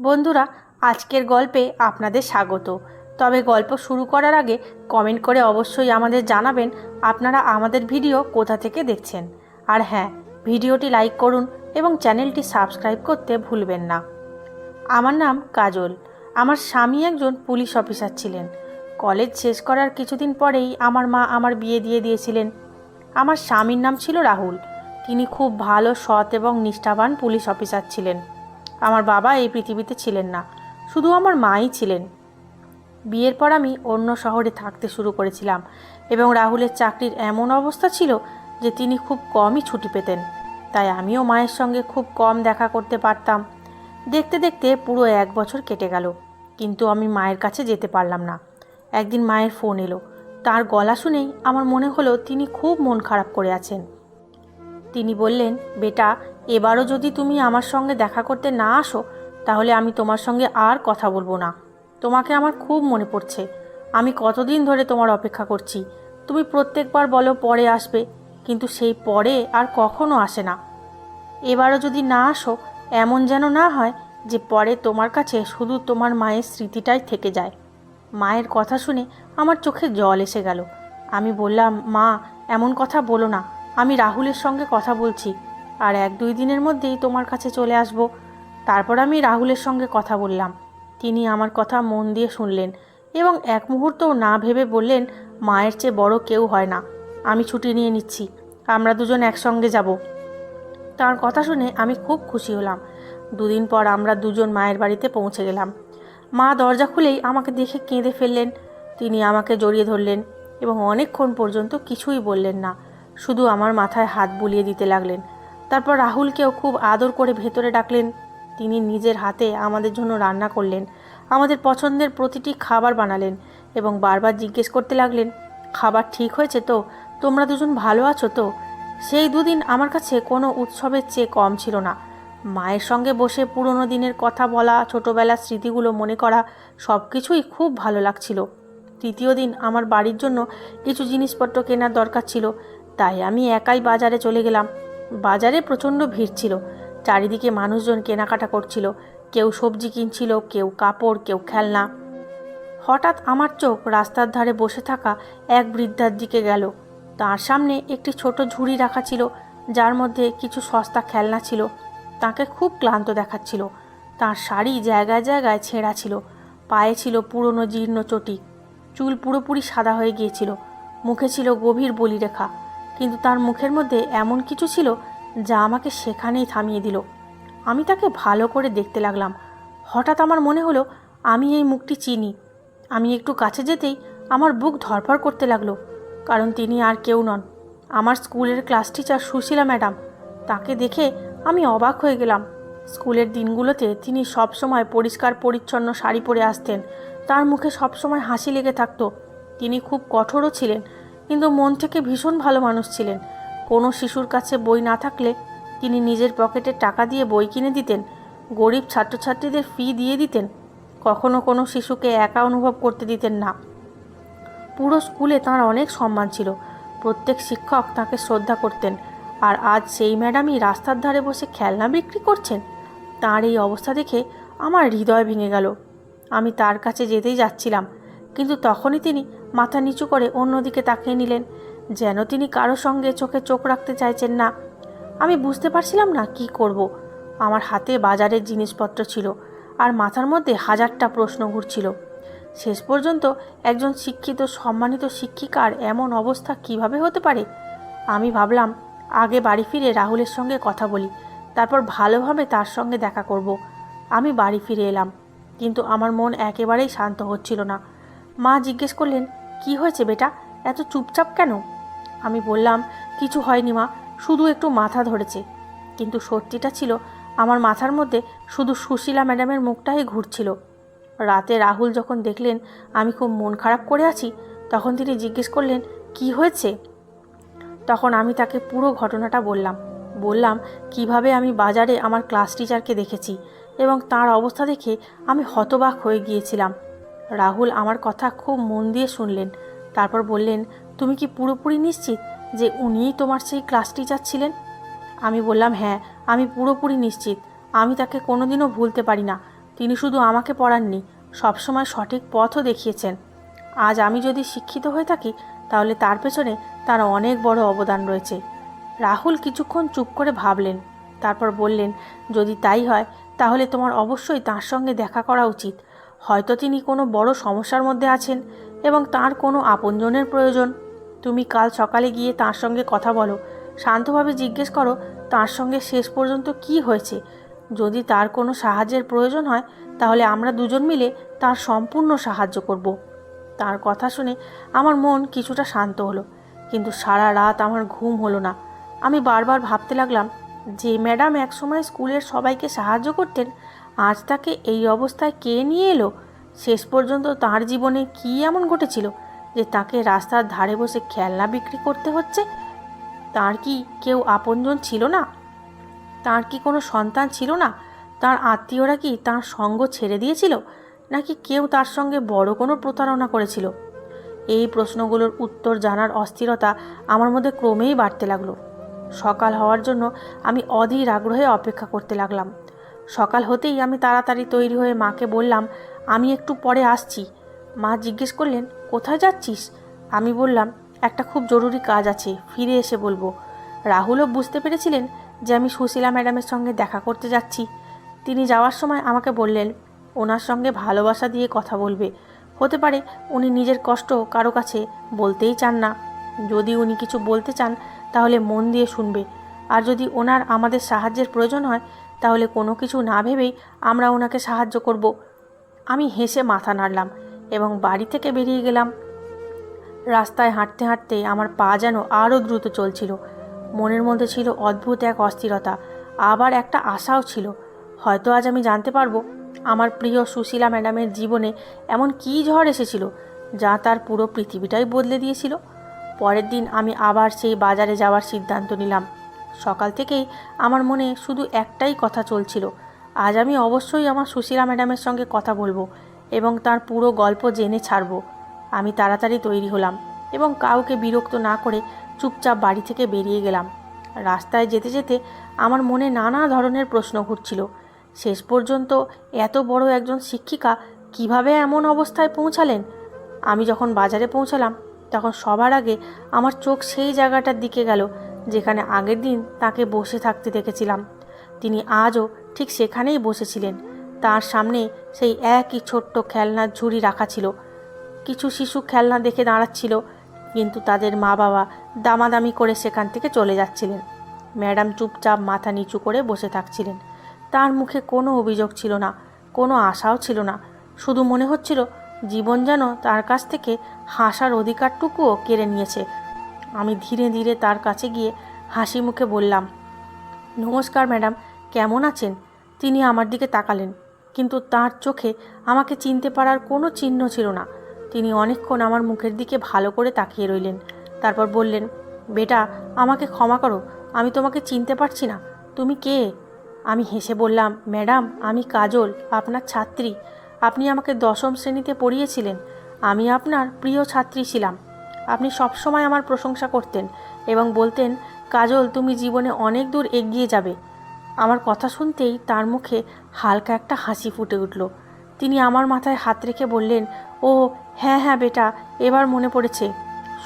বন্ধুরা, আজকের গল্পে আপনাদের স্বাগত। তবে গল্প শুরু করার আগে কমেন্ট করে অবশ্যই আমাদের জানাবেন আপনারা আমাদের ভিডিও কোথা থেকে দেখছেন। আর হ্যাঁ, ভিডিওটি লাইক করুন এবং চ্যানেলটি সাবস্ক্রাইব করতে ভুলবেন না। আমার নাম কাজল। আমার স্বামী একজন পুলিশ অফিসার ছিলেন। কলেজ শেষ করার কিছুদিন পরেই আমার মা আমার বিয়ে দিয়ে দিয়েছিলেন। আমার স্বামীর নাম ছিল রাহুল। তিনি খুব ভালো, সৎ এবং নিষ্ঠাবান পুলিশ অফিসার ছিলেন। আমার বাবা এই পৃথিবীতে ছিলেন না, শুধু আমার মাই ছিলেন। বিয়ের পর আমি অন্য শহরে থাকতে শুরু করেছিলাম এবং রাহুলের চাকরির এমন অবস্থা ছিল যে তিনি খুব কমই ছুটি পেতেন। তাই আমিও মায়ের সঙ্গে খুব কম দেখা করতে পারতাম। দেখতে দেখতে পুরো 1 বছর কেটে গেল, কিন্তু আমি মায়ের কাছে যেতে পারলাম না। একদিন মায়ের ফোন এলো। তার গলা শুনেই আমার মনে হলো তিনি খুব মন খারাপ করে আছেন। তিনি বললেন, বেটা, এবারও যদি তুমি আমার সঙ্গে দেখা করতে না আসো তাহলে আমি তোমার সঙ্গে আর কথা বলবো না। তোমাকে আমার খুব মনে পড়ছে। আমি কতদিন ধরে তোমার অপেক্ষা করছি। তুমি প্রত্যেকবার বলো পরে আসবে, কিন্তু সেই পরে আর কখনো আসে না। এবারও যদি না আসো, এমন যেন না হয় যে পরে তোমার কাছে শুধু তোমার মায়ের স্মৃতিটাই থেকে যায়। মায়ের কথা শুনে আমার চোখে জল এসে গেল। আমি বললাম, মা, এমন কথা বলো না। আমি রাহুলের সঙ্গে কথা বলছি, আর 1-2 দিনের মধ্যেই তোমার কাছে চলে আসব। তারপর আমি রাহুলের সঙ্গে কথা বললাম। তিনি আমার কথা মন দিয়ে শুনলেন এবং এক মুহূর্তও না ভেবে বললেন, মায়ের চেয়ে বড় কেউ হয় না। আমি ছুটি নিয়ে নিচ্ছি, আমরা দুজন একসঙ্গে যাব। তার কথা শুনে আমি খুব খুশি হলাম। 2 দিন পর আমরা দুজন মায়ের বাড়িতে পৌঁছে গেলাম। মা দরজা খুলেই আমাকে দেখে কেঁদে ফেললেন। তিনি আমাকে জড়িয়ে ধরলেন এবং অনেকক্ষণ পর্যন্ত কিছুই বললেন না, শুধু আমার মাথায় হাত বুলিয়ে দিতে লাগলেন। তারপর রাহুলকেও খুব আদর করে ভেতরে ডাকলেন। তিনি নিজের হাতে আমাদের জন্য রান্না করলেন, আমাদের পছন্দের প্রতিটি খাবার বানালেন এবং বারবার জিজ্ঞেস করতে লাগলেন, খাবার ঠিক হয়েছে তো? তোমরা দুজন ভালো আছো তো? সেই 2 দিন আমার কাছে কোনো উৎসবের চেয়ে কম ছিল না। মায়ের সঙ্গে বসে পুরনো দিনের কথা বলা, ছোটোবেলার স্মৃতিগুলো মনে করা, সব কিছুই খুব ভালো লাগছিল। 3য় দিন আমার বাড়ির জন্য কিছু জিনিসপত্র কেনার দরকার ছিল, তাই আমি একাই বাজারে চলে গেলাম। বাজারে প্রচণ্ড ভিড় ছিল। চারিদিকে মানুষজন কেনাকাটা করছিল। কেউ সবজি কিনছিল, কেউ কাপড়, কেউ খেলনা। হঠাৎ আমার চোখ রাস্তার ধারে বসে থাকা এক বৃদ্ধার দিকে গেল। তার সামনে একটি ছোট ঝুড়ি রাখা ছিল, যার মধ্যে কিছু সস্তা খেলনা ছিল। তাকে খুব ক্লান্ত দেখাচ্ছিল। তার শাড়ি জায়গায় জায়গায় ছেঁড়া ছিল, পায়ে ছিল পুরনো জীর্ণ চটি, চুল পুরোপুরি সাদা হয়ে গিয়েছিল, মুখে ছিল গভীর বলিরেখা। কিন্তু তার মুখের মধ্যে এমন কিছু ছিল যা আমাকে সেখানেই থামিয়ে দিল। আমি তাকে ভালো করে দেখতে লাগলাম। হঠাৎ আমার মনে হলো আমি এই মুখটি চিনি। আমি একটু কাছে যেতেই আমার বুক ধড়ফড় করতে লাগলো, কারণ তিনি আর কেউ নন, আমার স্কুলের ক্লাস টিচার সুশীলা ম্যাডাম। তাকে দেখে আমি অবাক হয়ে গেলাম। স্কুলের দিনগুলোতে তিনি সবসময় পরিষ্কার পরিচ্ছন্ন শাড়ি পরে আসতেন। তার মুখে সবসময় হাসি লেগে থাকতো। তিনি খুব কঠোরও ছিলেন, কিন্তু মন থেকে ভীষণ ভালো মানুষ ছিলেন। কোনো শিশুর কাছে বই না থাকলে তিনি নিজের পকেটের টাকা দিয়ে বই কিনে দিতেন। গরিব ছাত্রছাত্রীদের ফি দিয়ে দিতেন। কখনো কোনো শিশুকে একা অনুভব করতে দিতেন না। পুরো স্কুলে তাঁর অনেক সম্মান ছিল। প্রত্যেক শিক্ষক তাঁকে শ্রদ্ধা করতেন। আর আজ সেই ম্যাডামই রাস্তার ধারে বসে খেলনা বিক্রি করছেন। তাঁর এই অবস্থা দেখে আমার হৃদয় ভেঙে গেল। আমি তার কাছে যেতেই যাচ্ছিলাম, কিন্তু তখনই তিনি মাথা নিচু করে অন্যদিকে তাকিয়ে নিলেন, যেন তিনি কারো সঙ্গে চোখে চোখ রাখতে চাইছেন না। আমি বুঝতে পারছিলাম না কি করব। আমার হাতে বাজারের জিনিসপত্র ছিল, আর মাথার মধ্যে হাজারটা প্রশ্ন ঘুরছিল। শেষ পর্যন্ত একজন শিক্ষিত সম্মানিত শিক্ষিকার এমন অবস্থা কিভাবে হতে পারে? আমি ভাবলাম, আগে বাড়ি ফিরে রাহুলের সঙ্গে কথা বলি, তারপর ভালোভাবে তার সঙ্গে দেখা করব। আমি বাড়ি ফিরে এলাম, কিন্তু আমার মন একেবারেই শান্ত হচ্ছিল না। মা জিজ্ঞেস করলেন, কি হয়েছে বেটা, এত চুপচাপ কেন? আমি বললাম, কিছু হয়নি মা, শুধু একটু মাথা ধরেছে। কিন্তু সত্যিটা ছিল, আমার মাথার মধ্যে শুধু সুশীলা ম্যাডামের মুখটাই ঘুরছিল। রাতে রাহুল যখন দেখলেন আমি খুব মন খারাপ করে আছি, তখন তিনি জিজ্ঞেস করলেন, কি হয়েছে? তখন আমি তাকে পুরো ঘটনাটা বললাম কিভাবে আমি বাজারে আমার ক্লাস টিচারকে দেখেছি এবং তার অবস্থা দেখে আমি হতবাক হয়ে গিয়েছিলাম। রাহুল আমার কথা খুব মন দিয়ে শুনলেন। তারপর বললেন, তুমি কি পুরোপুরি নিশ্চিত যে উনিই তোমার সেই ক্লাস টিচার ছিলেন? আমি বললাম, হ্যাঁ, আমি পুরোপুরি নিশ্চিত। আমি তাকে কোনোদিনও ভুলতে পারি না। তিনি শুধু আমাকে পড়াননি, সবসময় সঠিক পথও দেখিয়েছেন। আজ আমি যদি শিক্ষিত হয়ে থাকি তাহলে তার পেছনে তার অনেক বড় অবদান রয়েছে। রাহুল কিছুক্ষণ চুপ করে ভাবলেন, তারপর বললেন, যদি তাই হয় তাহলে তোমার অবশ্যই তার সঙ্গে দেখা করা উচিত। হয়তো তিনি কোনো বড় সমস্যার মধ্যে আছেন এবং তার কোনো আপনজনের প্রয়োজন। তুমি কাল সকালে গিয়ে তার সঙ্গে কথা বলো, শান্তভাবে জিজ্ঞেস করো তার সঙ্গে শেষ পর্যন্ত কি হয়েছে। যদি তার কোনো সাহায্যের প্রয়োজন হয় তাহলে আমরা দুজন মিলে তার সম্পূর্ণ সাহায্য করব। তার কথা শুনে আমার মন কিছুটা শান্ত হলো, কিন্তু সারা রাত আমার ঘুম হলো না। আমি বারবার ভাবতে লাগলাম, যে ম্যাডাম একসময় স্কুলের সবাইকে সাহায্য করতেন, আজ তাকে এই অবস্থায় কে নিয়ে এলো? শেষ পর্যন্ত তার জীবনে কী এমন ঘটেছিল যে তাকে রাস্তার ধারে বসে খেলনা বিক্রি করতে হচ্ছে? তার কি কেউ আপনজন ছিল না? তার কি কোনো সন্তান ছিল না? তার আত্মীয়রা কি তার সঙ্গ ছেড়ে দিয়েছিল, নাকি কেউ তার সঙ্গে বড় কোনো প্রতারণা করেছিল? এই প্রশ্নগুলোর উত্তর জানার অস্থিরতা আমার মধ্যে ক্রমেই বাড়তে লাগলো। সকাল হওয়ার জন্য আমি অধীর আগ্রহে অপেক্ষা করতে লাগলাম। সকাল হতেই আমি তাড়াতাড়ি তৈরি হয়ে মাকে বললাম, আমি একটু পরে আসছি। মা জিজ্ঞেস করলেন, কোথায় যাচ্ছিস? আমি বললাম, একটা খুব জরুরি কাজ আছে, ফিরে এসে বলবো। রাহুলও বুঝতে পেরেছিলেন যে আমি সুশীলা ম্যাডামের সঙ্গে দেখা করতে যাচ্ছি। তিনি যাওয়ার সময় আমাকে বললেন, ওনার সঙ্গে ভালোবাসা দিয়ে কথা বলবে। হতে পারে উনি নিজের কষ্ট কারো কাছে বলতেই চান না। যদি উনি কিছু বলতে চান তাহলে মন দিয়ে শুনবে, আর যদি ওনার আমাদের সাহায্যের প্রয়োজন হয় তাহলে কোনো কিছু না ভেবেই আমরা ওনাকে সাহায্য করব। আমি হেসে মাথা নাড়লাম এবং বাড়ি থেকে বেরিয়ে গেলাম। রাস্তায় হাঁটতে হাঁটতে আমার পা যেন আরও দ্রুত চলছিল। মনের মধ্যে ছিল অদ্ভুত এক অস্থিরতা, আবার একটা আশাও ছিল। হয়তো আজ আমি জানতে পারবো আমার প্রিয় সুশীলা ম্যাডামের জীবনে এমন কী ঝড় এসেছিল যা তার পুরো পৃথিবীটাই বদলে দিয়েছিল। পরের দিন আমি আবার সেই বাজারে যাওয়ার সিদ্ধান্ত নিলাম। সকাল থেকেই আমার মনে শুধু একটাই কথা চলছিল, আজ আমি অবশ্যই আমার সুশীলা ম্যাডামের সঙ্গে কথা বলবো এবং তার পুরো গল্প জেনে ছাড়বো। আমি তাড়াতাড়ি তৈরি হলাম এবং কাউকে বিরক্ত না করে চুপচাপ বাড়ি থেকে বেরিয়ে গেলাম। রাস্তায় যেতে যেতে আমার মনে নানা ধরনের প্রশ্ন ঘুরছিল। শেষ পর্যন্ত এত বড় একজন শিক্ষিকা কিভাবে এমন অবস্থায় পৌঁছালেন? আমি যখন বাজারে পৌঁছালাম তখন সবার আগে আমার চোখ সেই জায়গাটার দিকে গেল যেখানে আগের দিন তাকে বসে থাকতে দেখেছিলাম। তিনি আজও ঠিক সেখানেই বসেছিলেন। তার সামনে সেই একই ছোট্ট খেলনার ঝুড়ি রাখা ছিল। কিছু শিশু খেলনা দেখে দাঁড়াচ্ছিল, কিন্তু তাদের মা বাবা দামাদামি করে সেখান থেকে চলে যাচ্ছিলেন। ম্যাডাম চুপচাপ মাথা নিচু করে বসে থাকছিলেন। তার মুখে কোনো অভিযোগ ছিল না, কোনো আশাও ছিল না। শুধু মনে হচ্ছিল জীবন যেন তার কাছ থেকে হাসার অধিকারটুকুও কেড়ে নিয়েছে। আমি ধীরে ধীরে তার কাছে গিয়ে হাসি মুখে বললাম, নমস্কার ম্যাডাম, কেমন আছেন? তিনি আমার দিকে তাকালেন, কিন্তু তার চোখে আমাকে চিনতে পারার কোনো চিহ্ন ছিল না। তিনি অনেকক্ষণ আমার মুখের দিকে ভালো করে তাকিয়ে রইলেন। তারপর বললেন, বেটা, আমাকে ক্ষমা করো, আমি তোমাকে চিনতে পারছি না। তুমি কে? আমি হেসে বললাম, ম্যাডাম, আমি কাজল, আপনার ছাত্রী। আপনি আমাকে 10ম শ্রেণীতে পড়িয়েছিলেন। আমি আপনার প্রিয় ছাত্রী ছিলাম। আপনি সবসময় আমার প্রশংসা করতেন এবং বলতেন, কাজল, তুমি জীবনে অনেক দূর এগিয়ে যাবে। আমার কথা শুনতেই তার মুখে হালকা একটা হাসি ফুটে উঠল। তিনি আমার মাথায় হাত রেখে বললেন, ও হ্যাঁ হ্যাঁ বেটা, এবার মনে পড়েছে।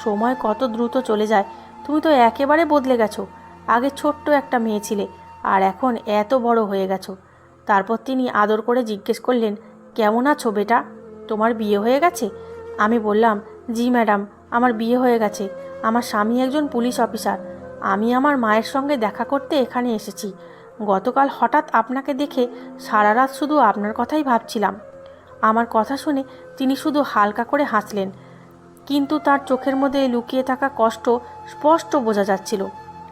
সময় কত দ্রুত চলে যায়। তুমি তো একেবারে বদলে গেছো। আগে ছোট্ট একটা মেয়ে ছিলে, আর এখন এত বড় হয়ে গেছো। তারপর তিনি আদর করে জিজ্ঞেস করলেন, কেমন আছো বেটা? তোমার বিয়ে হয়ে গেছে? আমি বললাম, জি ম্যাডাম, আমার বিয়ে হয়ে গেছে। আমার স্বামী একজন পুলিশ অফিসার। আমি আমার মায়ের সঙ্গে দেখা করতে এখানে এসেছি। গতকাল হঠাৎ আপনাকে দেখে সারা রাত শুধু আপনার কথাই ভাবছিলাম। আমার কথা শুনে তিনি শুধু হালকা করে হাসলেন, কিন্তু তার চোখের মধ্যে লুকিয়ে থাকা কষ্ট স্পষ্ট বোঝা যাচ্ছিল।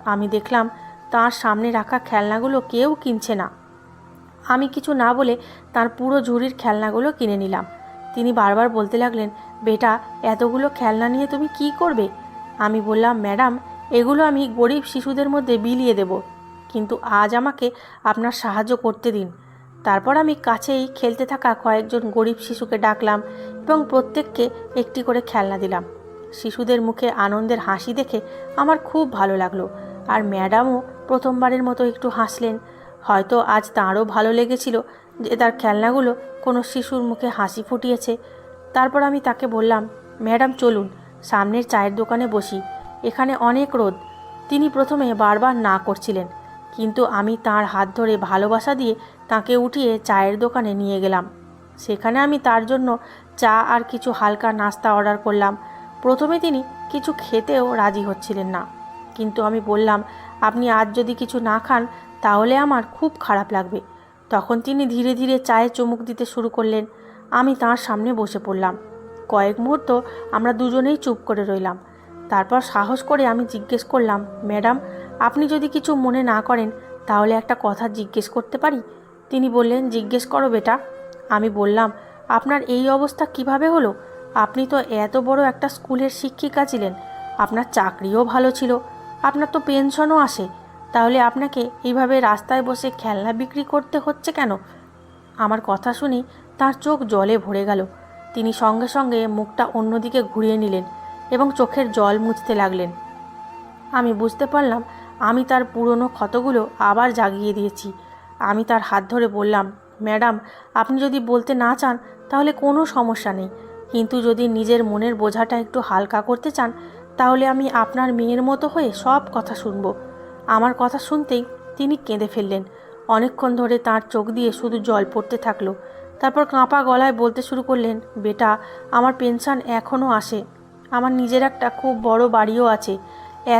আমি দেখলাম তার সামনে রাখা খেলনাগুলো কেউ কিনছে না। আমি কিছু না বলে তার পুরো ঝুড়ির খেলনাগুলো কিনে নিলাম। তিনি বারবার বলতে লাগলেন, বেটা, এতগুলো খেলনা নিয়ে তুমি কি করবে? আমি বললাম, ম্যাডাম, এগুলো আমি গরিব শিশুদের মধ্যে বিলিয়ে দেব, কিন্তু আজ আমাকে আপনার সাহায্য করতে দিন। তারপর আমি কাছেই খেলতে থাকা কয়েকজন গরিব শিশুকে ডাকলাম এবং প্রত্যেককে একটি করে খেলনা দিলাম। শিশুদের মুখে আনন্দের হাসি দেখে আমার খুব ভালো লাগলো, আর ম্যাডামও প্রথমবারের মতো একটু হাসলেন। হয়তো আজ তাঁরও ভালো লেগেছিল যে তার খেলনাগুলো কোনো শিশুর মুখে হাসি ফুটিয়েছে। তারপর আমি তাকে বললাম, ম্যাডাম চলুন সামনের চায়ের দোকানে বসি, এখানে অনেক রোদ। তিনি প্রথমে বারবার না করছিলেন, কিন্তু আমি তার হাত ধরে ভালোবাসা দিয়ে তাকে উঠিয়ে চায়ের দোকানে নিয়ে গেলাম। সেখানে আমি তার জন্য চা আর কিছু হালকা নাস্তা অর্ডার করলাম। প্রথমে তিনি কিছু খেতেও রাজি হচ্ছিলেন না, কিন্তু আমি বললাম, আপনি আজ যদি কিছু না খান তাহলে আমার খুব খারাপ লাগবে। তখন তিনি ধীরে ধীরে চায়ে চুমুক দিতে শুরু করলেন। আমি তার সামনে বসে পড়লাম। কয়েক মুহূর্ত আমরা দুজনেই চুপ করে রইলাম। তারপর সাহস করে আমি জিজ্ঞেস করলাম, ম্যাডাম আপনি যদি কিছু মনে না করেন তাহলে একটা কথা জিজ্ঞেস করতে পারি? তিনি বললেন, জিজ্ঞেস করো বেটা। আমি বললাম, আপনার এই অবস্থা কিভাবে হলো? আপনি তো এত বড় একটা স্কুলের শিক্ষিকা ছিলেন, আপনার চাকরিও ভালো ছিল, আপনার তো পেনশনও আসে, তাহলে আপনাকে এইভাবে রাস্তায় বসে খেলনা বিক্রি করতে হচ্ছে কেন? আমার কথা শুনে তার চোখ জলে ভরে গেল। তিনি সঙ্গে সঙ্গে মুখটা অন্যদিকে ঘুরিয়ে নিলেন এবং চোখের জল মুছতে লাগলেন। আমি বুঝতে পারলাম আমি তার পুরনো ক্ষতগুলো আবার জাগিয়ে দিয়েছি। আমি তার হাত ধরে বললাম, ম্যাডাম আপনি যদি বলতে না চান তাহলে কোনো সমস্যা নেই, কিন্তু যদি নিজের মনের বোঝাটা একটু হালকা করতে চান তাহলে আমি আপনার মেয়ের মতো হয়ে সব কথা শুনব। আমার কথা শুনতেই তিনি কেঁদে ফেললেন। অনেকক্ষণ ধরে তার চোখ দিয়ে শুধু জল পড়তে থাকলো। তারপর কাঁপা গলায় বলতে শুরু করলেন, বেটা আমার পেনশন এখনও আসে, আমার নিজের একটা খুব বড় বাড়িও আছে,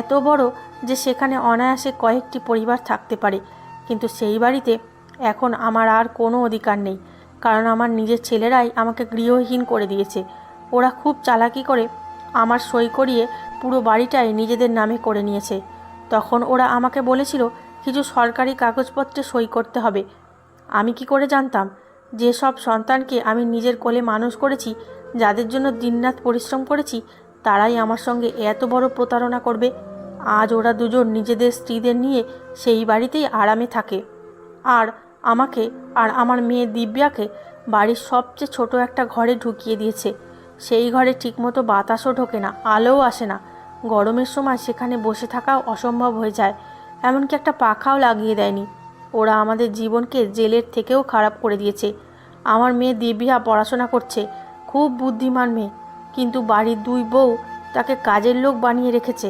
এত বড় যে সেখানে অনায়াসে কয়েকটি পরিবার থাকতে পারে, কিন্তু সেই বাড়িতে এখন আমার আর কোনো অধিকার নেই, কারণ আমার নিজের ছেলেরাই আমাকে গৃহহীন করে দিয়েছে। ওরা খুব চালাকি করে আমার সই করিয়ে পুরো বাড়িটাই নিজেদের নামে করে নিয়েছে। তখন ওরা আমাকে বলেছিল কিছু সরকারি কাগজপত্রে সই করতে হবে। আমি কি করে জানতাম যে সব সন্তানকে আমি নিজের কোলে মানুষ করেছি, যাদের জন্য দিনরাত পরিশ্রম করেছি, তারাই আমার সঙ্গে এত বড় প্রতারণা করবে। আজ ওরা দুজন নিজেদের স্ত্রীদের নিয়ে সেই বাড়িতেই আরামে থাকে, আর আমাকে আর আমার মেয়ে দিব্যাকে বাড়ির সবচেয়ে ছোট একটা ঘরে ঢুকিয়ে দিয়েছে। সেই ঘরে ঠিকমতো বাতাসও ঢোকে না, আলোও আসে না। গরমের সময় সেখানে বসে থাকাও অসম্ভব হয়ে যায়, এমনকি একটা পাখাও লাগিয়ে দেয়নি। ওরা আমাদের জীবনকে জেলের থেকেও খারাপ করে দিয়েছে। আমার মেয়ে দিব্যা পড়াশোনা করছে, খুব বুদ্ধিমান মেয়ে, কিন্তু বাড়ির দুই বউ তাকে কাজের লোক বানিয়ে রেখেছে।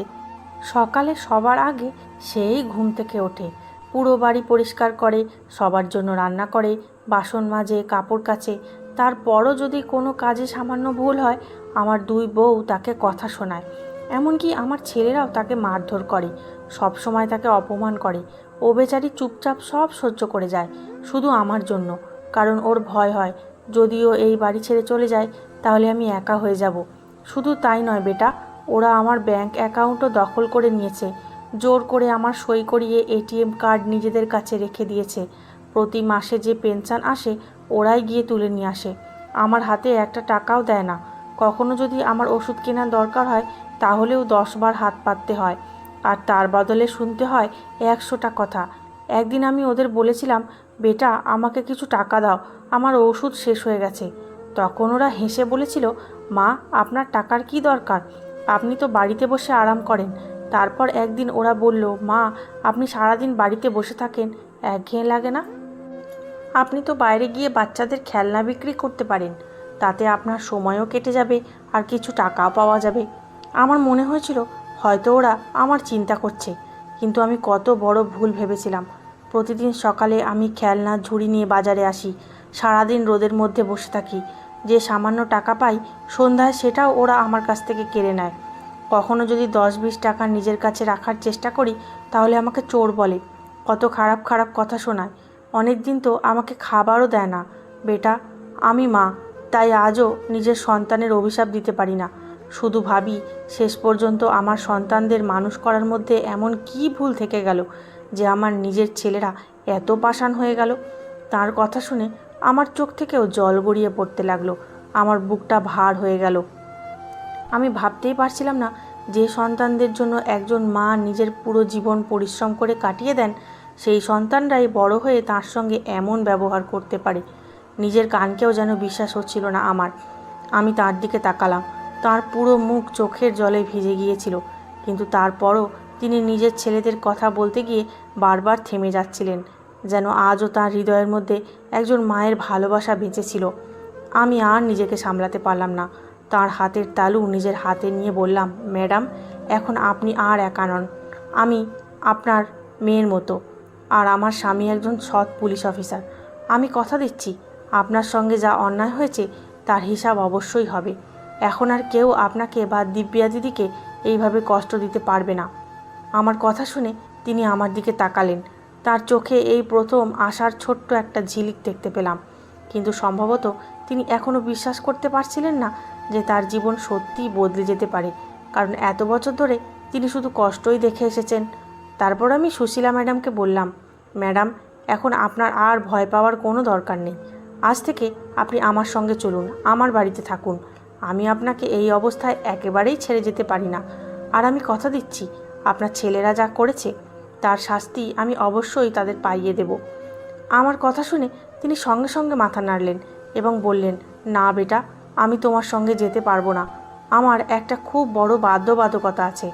সকালে সবার আগে সেই ঘুম থেকে ওঠে, পুরো বাড়ি পরিষ্কার করে, সবার জন্য রান্না করে, বাসন মাজে, কাপড় কাচে। তারপরও যদি কোনো কাজে সামান্য ভুল হয় আমার দুই বউ তাকে কথা শোনায়। এমনকি আমার ছেলেরাও তাকে মারধর করে, সব সময় তাকে অপমান করে। ও বেচারি চুপচাপ সব সহ্য করে যায়, শুধু আমার জন্য, কারণ ওর ভয় হয় যদিও এই বাড়ি ছেড়ে চলে যায় তাহলে আমি একা হয়ে যাব। শুধু তাই নয় বেটা, ওরা আমার ব্যাংক অ্যাকাউন্টও দখল করে নিয়েছে, জোর করে আমার সই করিয়ে এটিএম কার্ড নিজেদের কাছে রেখে দিয়েছে। প্রতি মাসে যে পেনশন আসে ওরাই গিয়ে তুলে নিয়ে আসে, আমার হাতে একটা টাকাও দেয় না। কখনো যদি আমার ওষুধ কেনার দরকার হয় তাহলেও 10 বার হাত পাততে হয়, আর তার বদলে শুনতে হয় 100টা কথা। একদিন আমি ওদের বলেছিলাম, বেটা আমাকে কিছু টাকা দাও, আমার ওষুধ শেষ হয়ে গেছে। তখন ওরা হেসে বলেছিল, মা আপনার টাকার কি দরকার, আপনি তো বাড়িতে বসে আরাম করেন। তারপর একদিন ওরা বলল, মা আপনি সারাদিন বাড়িতে বসে থাকেন, একঘেয়ে লাগে না? আপনি তো বাইরে গিয়ে বাচ্চাদের খেলনা বিক্রি করতে পারেন, তাতে আপনার সময়ও কেটে যাবে আর কিছু টাকাও পাওয়া যাবে। আমার মনে হয়েছিল হয়তো ওরা আমার চিন্তা করছে, কিন্তু আমি কত বড় ভুল ভেবেছিলাম। প্রতিদিন সকালে আমি খেলনার ঝুড়ি নিয়ে বাজারে আসি, সারাদিন রোদের মধ্যে বসে থাকি, যে সামান্য টাকা পাই সন্ধ্যায় সেটাও ওরা আমার কাছ থেকে কেড়ে নেয়। কখনো যদি 10-20 টাকা নিজের কাছে রাখার চেষ্টা করি তাহলে আমাকে চোর বলে, কত খারাপ খারাপ কথা শোনায়। অনেক দিন তো আমাকে খাবারও দেয় না। বেটা আমি মা, তাই আজও নিজের সন্তানের অভিশাপ দিতে পারি না। শুধু ভাবি শেষ পর্যন্ত আমার সন্তানদের মানুষ করার মধ্যে এমন কী ভুল থেকে গেল যে আমার নিজের ছেলেরা এত পাষাণ হয়ে গেল। তার কথা শুনে আমার চোখ থেকেও জল গড়িয়ে পড়তে লাগলো, আমার বুকটা ভার হয়ে গেল। আমি ভাবতেই পারছিলাম না যে সন্তানদের জন্য একজন মা নিজের পুরো জীবন পরিশ্রম করে কাটিয়ে দেন, সেই সন্তানরাই বড় হয়ে তার সঙ্গে এমন ব্যবহার করতে পারে। নিজের কানকেও যেন বিশ্বাস হচ্ছিল না আমার। আমি তার দিকে তাকালাম, তার পুরো মুখ চোখের জলে ভিজে গিয়েছিল, কিন্তু তারপরও তিনি নিজের ছেলেদের কথা বলতে গিয়ে বারবার থেমে যাচ্ছিলেন। যেন আজও তার হৃদয়ের মধ্যে একজন মায়ের ভালোবাসা বেঁচেছিল। আমি আর নিজেকে সামলাতে পারলাম না। তার হাতের তালু নিজের হাতে নিয়ে বললাম, ম্যাডাম, এখন আপনি আর একা নন। আমি আপনার মেয়ের মতো, আর আমার স্বামী একজন সৎ পুলিশ অফিসার। আমি কথা দিচ্ছি, আপনার সঙ্গে যা অন্যায় হয়েছে তার হিসাব অবশ্যই হবে। এখন আর কেউ আপনাকে বা দিব্যা দিদিকে এইভাবে কষ্ট দিতে পারবে না। আমার কথা শুনে তিনি আমার দিকে তাকালেন। তার চোখে এই প্রথম আশার ছোট্ট একটা ঝিলিক দেখতে পেলাম, কিন্তু সম্ভবত তিনি এখনও বিশ্বাস করতে পারছিলেন না যে তার জীবন সত্যিই বদলে যেতে পারে, কারণ এত বছর ধরে তিনি শুধু কষ্টই দেখে এসেছেন। তারপর আমি সুশীলা ম্যাডামকে বললাম, ম্যাডাম, এখন আপনার আর ভয় পাওয়ার কোনো দরকার নেই। আজ থেকে আপনি আমার সঙ্গে চলুন, আমার বাড়িতে থাকুন। আমি আপনাকে এই অবস্থায় একেবারেই ছেড়ে যেতে পারি না। আর আমি কথা দিচ্ছি, আপনার ছেলেরা যা করেছে তার শাস্তি আমি অবশ্যই তাদের পাইয়ে দেব। আমার কথা শুনে তিনি সঙ্গে সঙ্গে মাথা নাড়লেন এবং বললেন, না বেটা, আমি তোমার সঙ্গে যেতে পারবো না। আমার একটা খুব বড় বাধ্যবাধকতা আছে।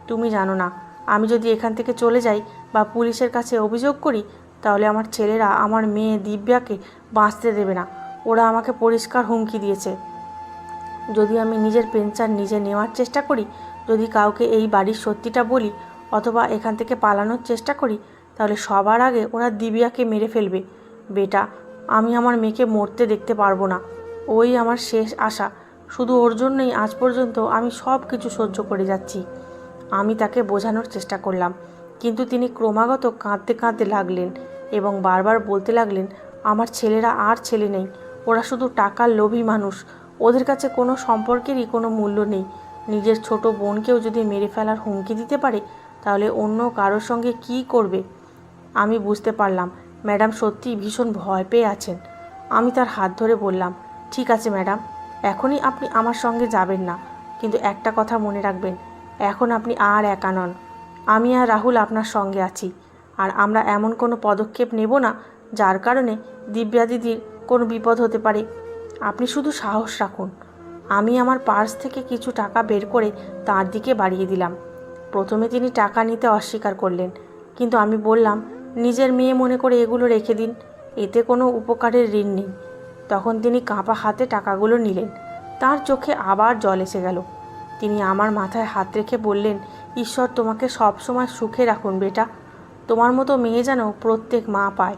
তুমি জানো না, আমি যদি এখান থেকে চলে যাই বা পুলিশের কাছে অভিযোগ করি, তাহলে আমার ছেলেরা আমার মেয়ে দিব্যাকে বাঁচতে দেবে না। ওরা আমাকে পরিষ্কার হুমকি দিয়েছে, যদি আমি নিজের পেনশন নিজে নেওয়ার চেষ্টা করি, যদি কাউকে এই বাড়ির সত্যিটা বলি অথবা এখান থেকে পালানোর চেষ্টা করি, তাহলে সবার আগে ওরা দিব্যাকে মেরে ফেলবে। বেটা, আমি আমার মেয়েকে মরতে দেখতে পারবো না। ওই আমার শেষ আশা। শুধু ওর জন্যই আজ পর্যন্ত আমি সব কিছু সহ্য করে যাচ্ছি। আমি তাকে বোঝানোর চেষ্টা করলাম, কিন্তু তিনি ক্রমাগত কাঁদতে কাঁদতে লাগলেন এবং বারবার বলতে লাগলেন, আমার ছেলেরা আর ছেলে নেই। ওরা শুধু টাকার লোভী মানুষ। ওদের কাছে কোনো সম্পর্কেরই কোনো মূল্য নেই। নিজের ছোট বোনকেও যদি মেরে ফেলার হুমকি দিতে পারে, তাহলে অন্য কারোর সঙ্গে কী করবে। আমি বুঝতে পারলাম ম্যাডাম সত্যিই ভীষণ ভয় পেয়ে আছেন। আমি তার হাত ধরে বললাম, ঠিক আছে ম্যাডাম, এখনই আপনি আমার সঙ্গে যাবেন না, কিন্তু একটা কথা মনে রাখবেন, এখন আপনি আর একা নন। আমি আর রাহুল আপনার সঙ্গে আছি, আর আমরা এমন কোনো পদক্ষেপ নেব না যার কারণে দিব্যা দিদির কোনো বিপদ হতে পারে। আপনি শুধু সাহস রাখুন। আমি আমার পার্স থেকে কিছু টাকা বের করে তার দিকে বাড়িয়ে দিলাম। প্রথমে তিনি টাকা নিতে অস্বীকার করলেন, কিন্তু আমি বললাম, নিজের মেয়ে মনে করে এগুলো রেখে দিন, এতে কোনো উপকারের ঋণ নেই। তখন তিনি কাঁপা হাতে টাকাগুলো নিলেন। তার চোখে আবার জল এসে গেল। তিনি আমার মাথায় হাত রেখে বললেন, ঈশ্বর তোমাকে সবসময় সুখে রাখুন বেটা। তোমার মতো মেয়ে যেন প্রত্যেক মা পায়।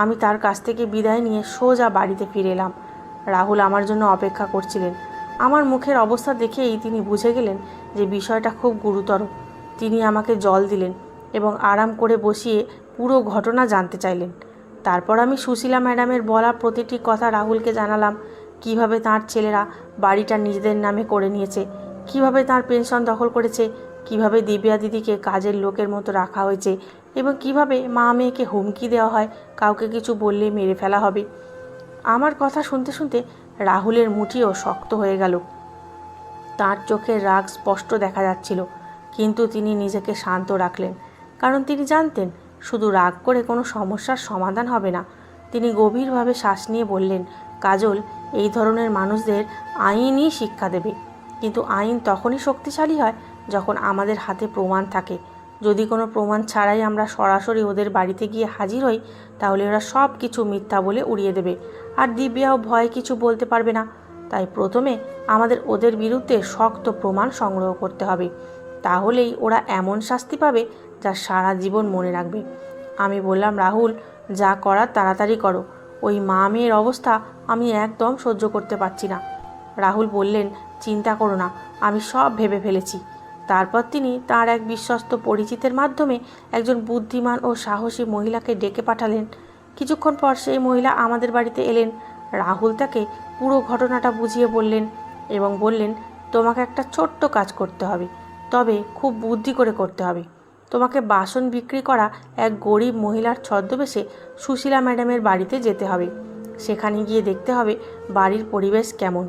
আমি তার কাছ থেকে বিদায় নিয়ে সোজা বাড়িতে ফিরে এলাম। রাহুল আমার জন্য অপেক্ষা করছিলেন। আমার মুখের অবস্থা দেখেই তিনি বুঝে গেলেন যে বিষয়টা খুব গুরুতর। তিনি আমাকে জল দিলেন এবং আরাম করে বসিয়ে পুরো ঘটনা জানতে চাইলেন। তারপর আমি সুশীলা ম্যাডামের বলা প্রতিটি কথা রাহুলকে জানালাম। কিভাবে তার ছেলেরা বাড়িটা নিজেদের নামে করে নিয়েছে, কিভাবে তার পেনশন দখল করেছে, কিভাবে দিব্যা দিদিকে কাজের লোকের মতো রাখা হয়েছে এবং কিভাবে মা মেয়েকে হুমকি দেওয়া হয়, কাউকে কিছু বললে মেরে ফেলা হবে। আমার কথা শুনতে শুনতে রাহুলের মুঠিও শক্ত হয়ে গেল। তার চোখের রাগ স্পষ্ট দেখা যাচ্ছিল, কিন্তু তিনি নিজেকে শান্ত রাখলেন, কারণ তিনি জানতেন শুধু রাগ করে কোনো সমস্যার সমাধান হবে না। তিনি গভীরভাবে শ্বাস নিয়ে বললেন, কাজল, এই ধরনের মানুষদের আইনই শিক্ষা দেবে, কিন্তু আইন তখনই শক্তিশালী হয় যখন আমাদের হাতে প্রমাণ থাকে। যদি কোনো প্রমাণ ছাড়াই আমরা সরাসরি ওদের বাড়িতে গিয়ে হাজির হই, তাহলে ওরা সব কিছু মিথ্যা বলে উড়িয়ে দেবে, আর দিব্যাও ভয়ে কিছু বলতে পারবে না। তাই প্রথমে আমাদের ওদের বিরুদ্ধে শক্ত প্রমাণ সংগ্রহ করতে হবে, তাহলেই ওরা এমন শাস্তি পাবে যা সারা জীবন মনে রাখবে। আমি বললাম, রাহুল, যা করার তাড়াতাড়ি করো। ওই মা মেয়ের অবস্থা আমি একদম সহ্য করতে পারছি না। রাহুল বললেন, চিন্তা করো না, আমি সব ভেবে ফেলেছি। তারপর তিনি তার এক বিশ্বস্ত পরিচিতের মাধ্যমে একজন বুদ্ধিমান ও সাহসী মহিলাকে ডেকে পাঠালেন। কিছুক্ষণ পর সেই মহিলা আমাদের বাড়িতে এলেন। রাহুল তাকে পুরো ঘটনাটা বুঝিয়ে বললেন এবং বললেন, তোমাকে একটা ছোট্ট কাজ করতে হবে, তবে খুব বুদ্ধি করে করতে হবে। তোমাকে বাসন বিক্রি করা এক গরিব মহিলার ছদ্মবেশে সুশীলা ম্যাডামের বাড়িতে যেতে হবে। সেখানে গিয়ে দেখতে হবে বাড়ির পরিবেশ কেমন,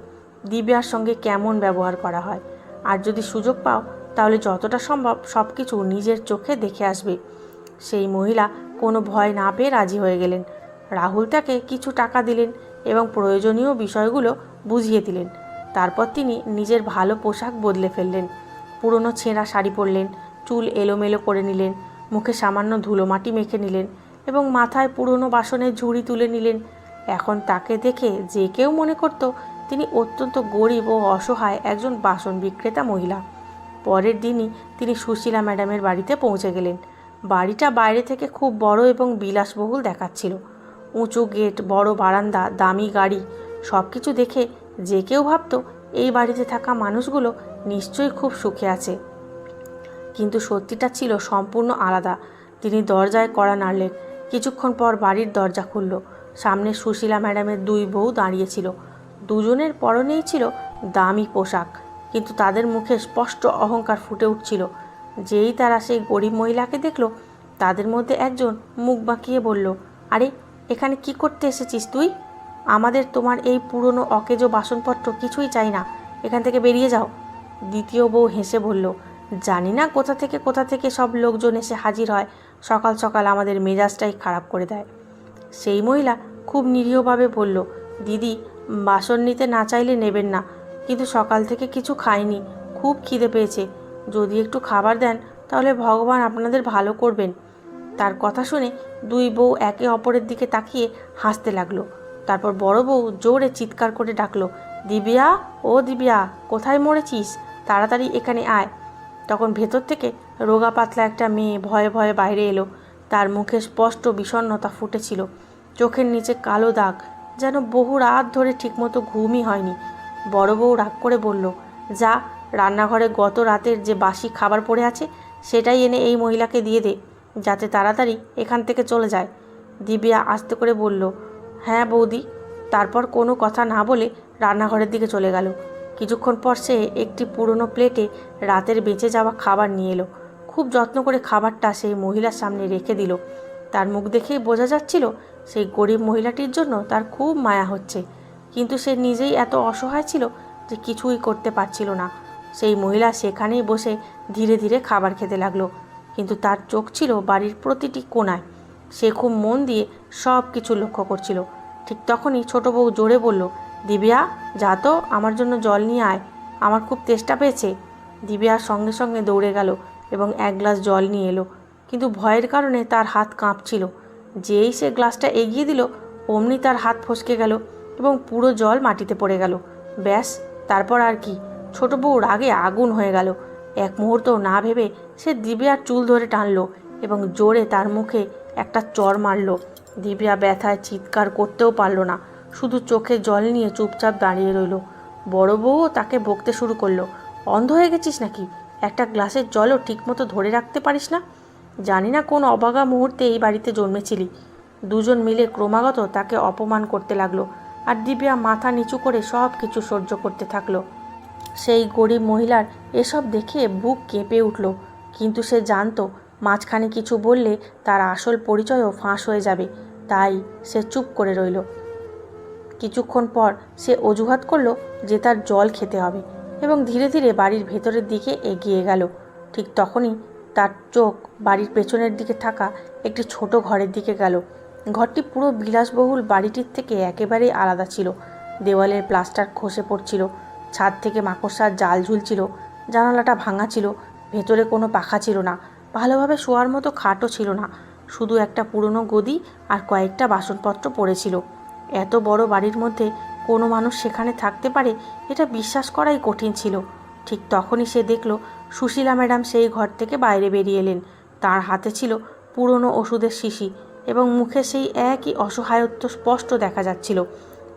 দিব্যার সঙ্গে কেমন ব্যবহার করা হয়, আর যদি সুযোগ পাও তাহলে যতটা সম্ভব সব কিছু নিজের চোখে দেখে আসবে। সেই মহিলা কোনো ভয় না পেয়ে রাজি হয়ে গেলেন। রাহুল তাকে কিছু টাকা দিলেন এবং প্রয়োজনীয় বিষয়গুলো বুঝিয়ে দিলেন। তারপর তিনি নিজের ভালো পোশাক বদলে ফেললেন, পুরনো ছেঁড়া শাড়ি পরলেন, চুল এলোমেলো করে নিলেন, মুখে সামান্য ধুলোমাটি মেখে নিলেন এবং মাথায় পুরনো বাসনের ঝুড়ি তুলে নিলেন। এখন তাকে দেখে যে কেউ মনে করত তিনি অত্যন্ত গরিব ও অসহায় একজন বাসন বিক্রেতা মহিলা। পরের দিনই তিনি সুশীলা ম্যাডামের বাড়িতে পৌঁছে গেলেন। বাড়িটা বাইরে থেকে খুব বড় এবং বিলাসবহুল দেখাচ্ছিল। উঁচু গেট, বড় বারান্দা, দামি গাড়ি, সব কিছু দেখে যে কেউ ভাবত এই বাড়িতে থাকা মানুষগুলো নিশ্চয়ই খুব সুখে আছে। কিন্তু সত্যিটা ছিল সম্পূর্ণ আলাদা। তিনি দরজায় কড়া নাড়লেন। কিছুক্ষণ পর বাড়ির দরজা খুলল। সামনে সুশীলা ম্যাডামের দুই বউ দাঁড়িয়েছিল। দুজনের পরনেই ছিল দামি পোশাক, কিন্তু তাদের মুখে স্পষ্ট অহংকার ফুটে উঠছিল। যেই তারা সেই গরিব মহিলাকে দেখল, তাদের মধ্যে একজন মুখ বাঁকিয়ে বলল, আরে এখানে কি করতে এসেছিস তুই? আমাদের তোমার এই পুরনো অকেজো বাসনপত্র কিছুই চাই না, এখান থেকে বেরিয়ে যাও। দ্বিতীয় বউ হেসে বলল, জানি না কোথা থেকে সব লোকজন এসে হাজির হয়, সকাল সকাল আমাদের মেজাজটাই খারাপ করে দেয়। সেই মহিলা খুব নিরীহভাবে বলল, দিদি, বাসন নিতে না চাইলে নেবেন না, কিন্তু সকাল থেকে কিছু খাইনি, খুব খিদে পেয়েছে, যদি একটু খাবার দেন তাহলে ভগবান আপনাদের ভালো করবেন। তার কথা শুনে দুই বউ একে অপরের দিকে তাকিয়ে হাসতে লাগলো। তারপর বড় বউ জোরে চিৎকার করে ডাকলো, দিব্যা, ও দিব্যা, কোথায় মরেছিস? তাড়াতাড়ি এখানে আয়। তখন ভেতর থেকে রোগা পাতলা একটা মেয়ে ভয়ে ভয়ে বাইরে এলো। তার মুখে স্পষ্ট বিষণ্ণতা ফুটেছিল, চোখের নিচে কালো দাগ, যেন বহু রাত ধরে ঠিকমতো ঘুমই হয়নি। বড় বউ রাগ করে বলল, যা, রান্নাঘরে গত রাতের যে বাসি খাবার পড়ে আছে সেটাই এনে এই মহিলাকে দিয়ে দে, যাতে তাড়াতাড়ি এখান থেকে চলে যায়। দিব্যা আস্তে করে বলল, হ্যাঁ বৌদি। তারপর কোনো কথা না বলে রান্নাঘরের দিকে চলে গেল। কিছুক্ষণ পর সে একটি পুরনো প্লেটে রাতের বেঁচে যাওয়া খাবার নিয়ে এলো। খুব যত্ন করে খাবারটা সেই মহিলার সামনে রেখে দিল। তার মুখ দেখেই বোঝা যাচ্ছিল সেই গরিব মহিলাটির জন্য তার খুব মায়া হচ্ছে, কিন্তু সে নিজেই এত অসহায় ছিল যে কিছুই করতে পারছিল না। সেই মহিলা সেখানেই বসে ধীরে ধীরে খাবার খেতে লাগলো, কিন্তু তার চোখ ছিল বাড়ির প্রতিটি কোণায়। সে খুব মন দিয়ে সব কিছু লক্ষ্য করছিল। ঠিক তখনই ছোট বউ জোরে বলল, দিব্যা, যা তো, আমার জন্য জল নিয়ে আয়, আমার খুব তেষ্টা পেয়েছে। দিব্যা সঙ্গে সঙ্গে দৌড়ে গেল এবং এক গ্লাস জল নিয়ে এলো, কিন্তু ভয়ের কারণে তার হাত কাঁপছিল। যেই সে গ্লাসটা এগিয়ে দিল, অমনি তার হাত ফসকে গেল এবং পুরো জল মাটিতে পড়ে গেল। ব্যাস, তারপর আর কি? ছোট বউ রাগে আগুন হয়ে গেল। এক মুহূর্ত না ভেবে সে দিব্যার চুল ধরে টানলো এবং জোরে তার মুখে একটা চড় মারল। দিব্যা ব্যথায় চিৎকার করতেও পারল না, শুধু চোখে জল নিয়ে চুপচাপ দাঁড়িয়ে রইল। বড় বউও তাকে বকতে শুরু করলো, অন্ধ হয়ে গেছিস নাকি? একটা গ্লাসের জলও ঠিকমতো ধরে রাখতে পারিস না? জানি না কোন অবাগা মুহূর্তে এই বাড়িতে জন্মেছিলি। দুজন মিলে ক্রমাগত তাকে অপমান করতে লাগলো, আর দিব্যা মাথা নিচু করে সব কিছু সহ্য করতে থাকলো। সেই গরিব মহিলার এসব দেখে বুক কেঁপে উঠল, কিন্তু সে জানতো মাঝখানে কিছু বললে তার আসল পরিচয়ও ফাঁস হয়ে যাবে, তাই সে চুপ করে রইল। কিছুক্ষণ পর সে অজুহাত করল যে তার জল খেতে হবে এবং ধীরে ধীরে বাড়ির ভেতরের দিকে এগিয়ে গেল। ঠিক তখনই তার চোখ বাড়ির পেছনের দিকে থাকা একটি ছোট ঘরের দিকে গেল। ঘরটি পুরো বিলাসবহুল বাড়িটির থেকে একেবারেই আলাদা ছিল। দেওয়ালের প্লাস্টার খসে পড়ছিল, ছাদ থেকে মাকড়সার জাল ঝুলছিল, জানালাটা ভাঙা ছিল, ভেতরে কোনো পাখা ছিল না, ভালোভাবে শোয়ার মতো খাটও ছিল না, শুধু একটা পুরনো গদি আর কয়েকটা বাসনপত্র পড়েছিল। এত বড় বাড়ির মধ্যে কোনো মানুষ সেখানে থাকতে পারে, এটা বিশ্বাস করাই কঠিন ছিল। ঠিক তখনই সে দেখল সুশীলা ম্যাডাম সেই ঘর থেকে বাইরে বেরিয়ে এলেন। তার হাতে ছিল পুরনো ওষুধের শিশি এবং মুখে সেই একই অসহায়ত্ব স্পষ্ট দেখা যাচ্ছিল।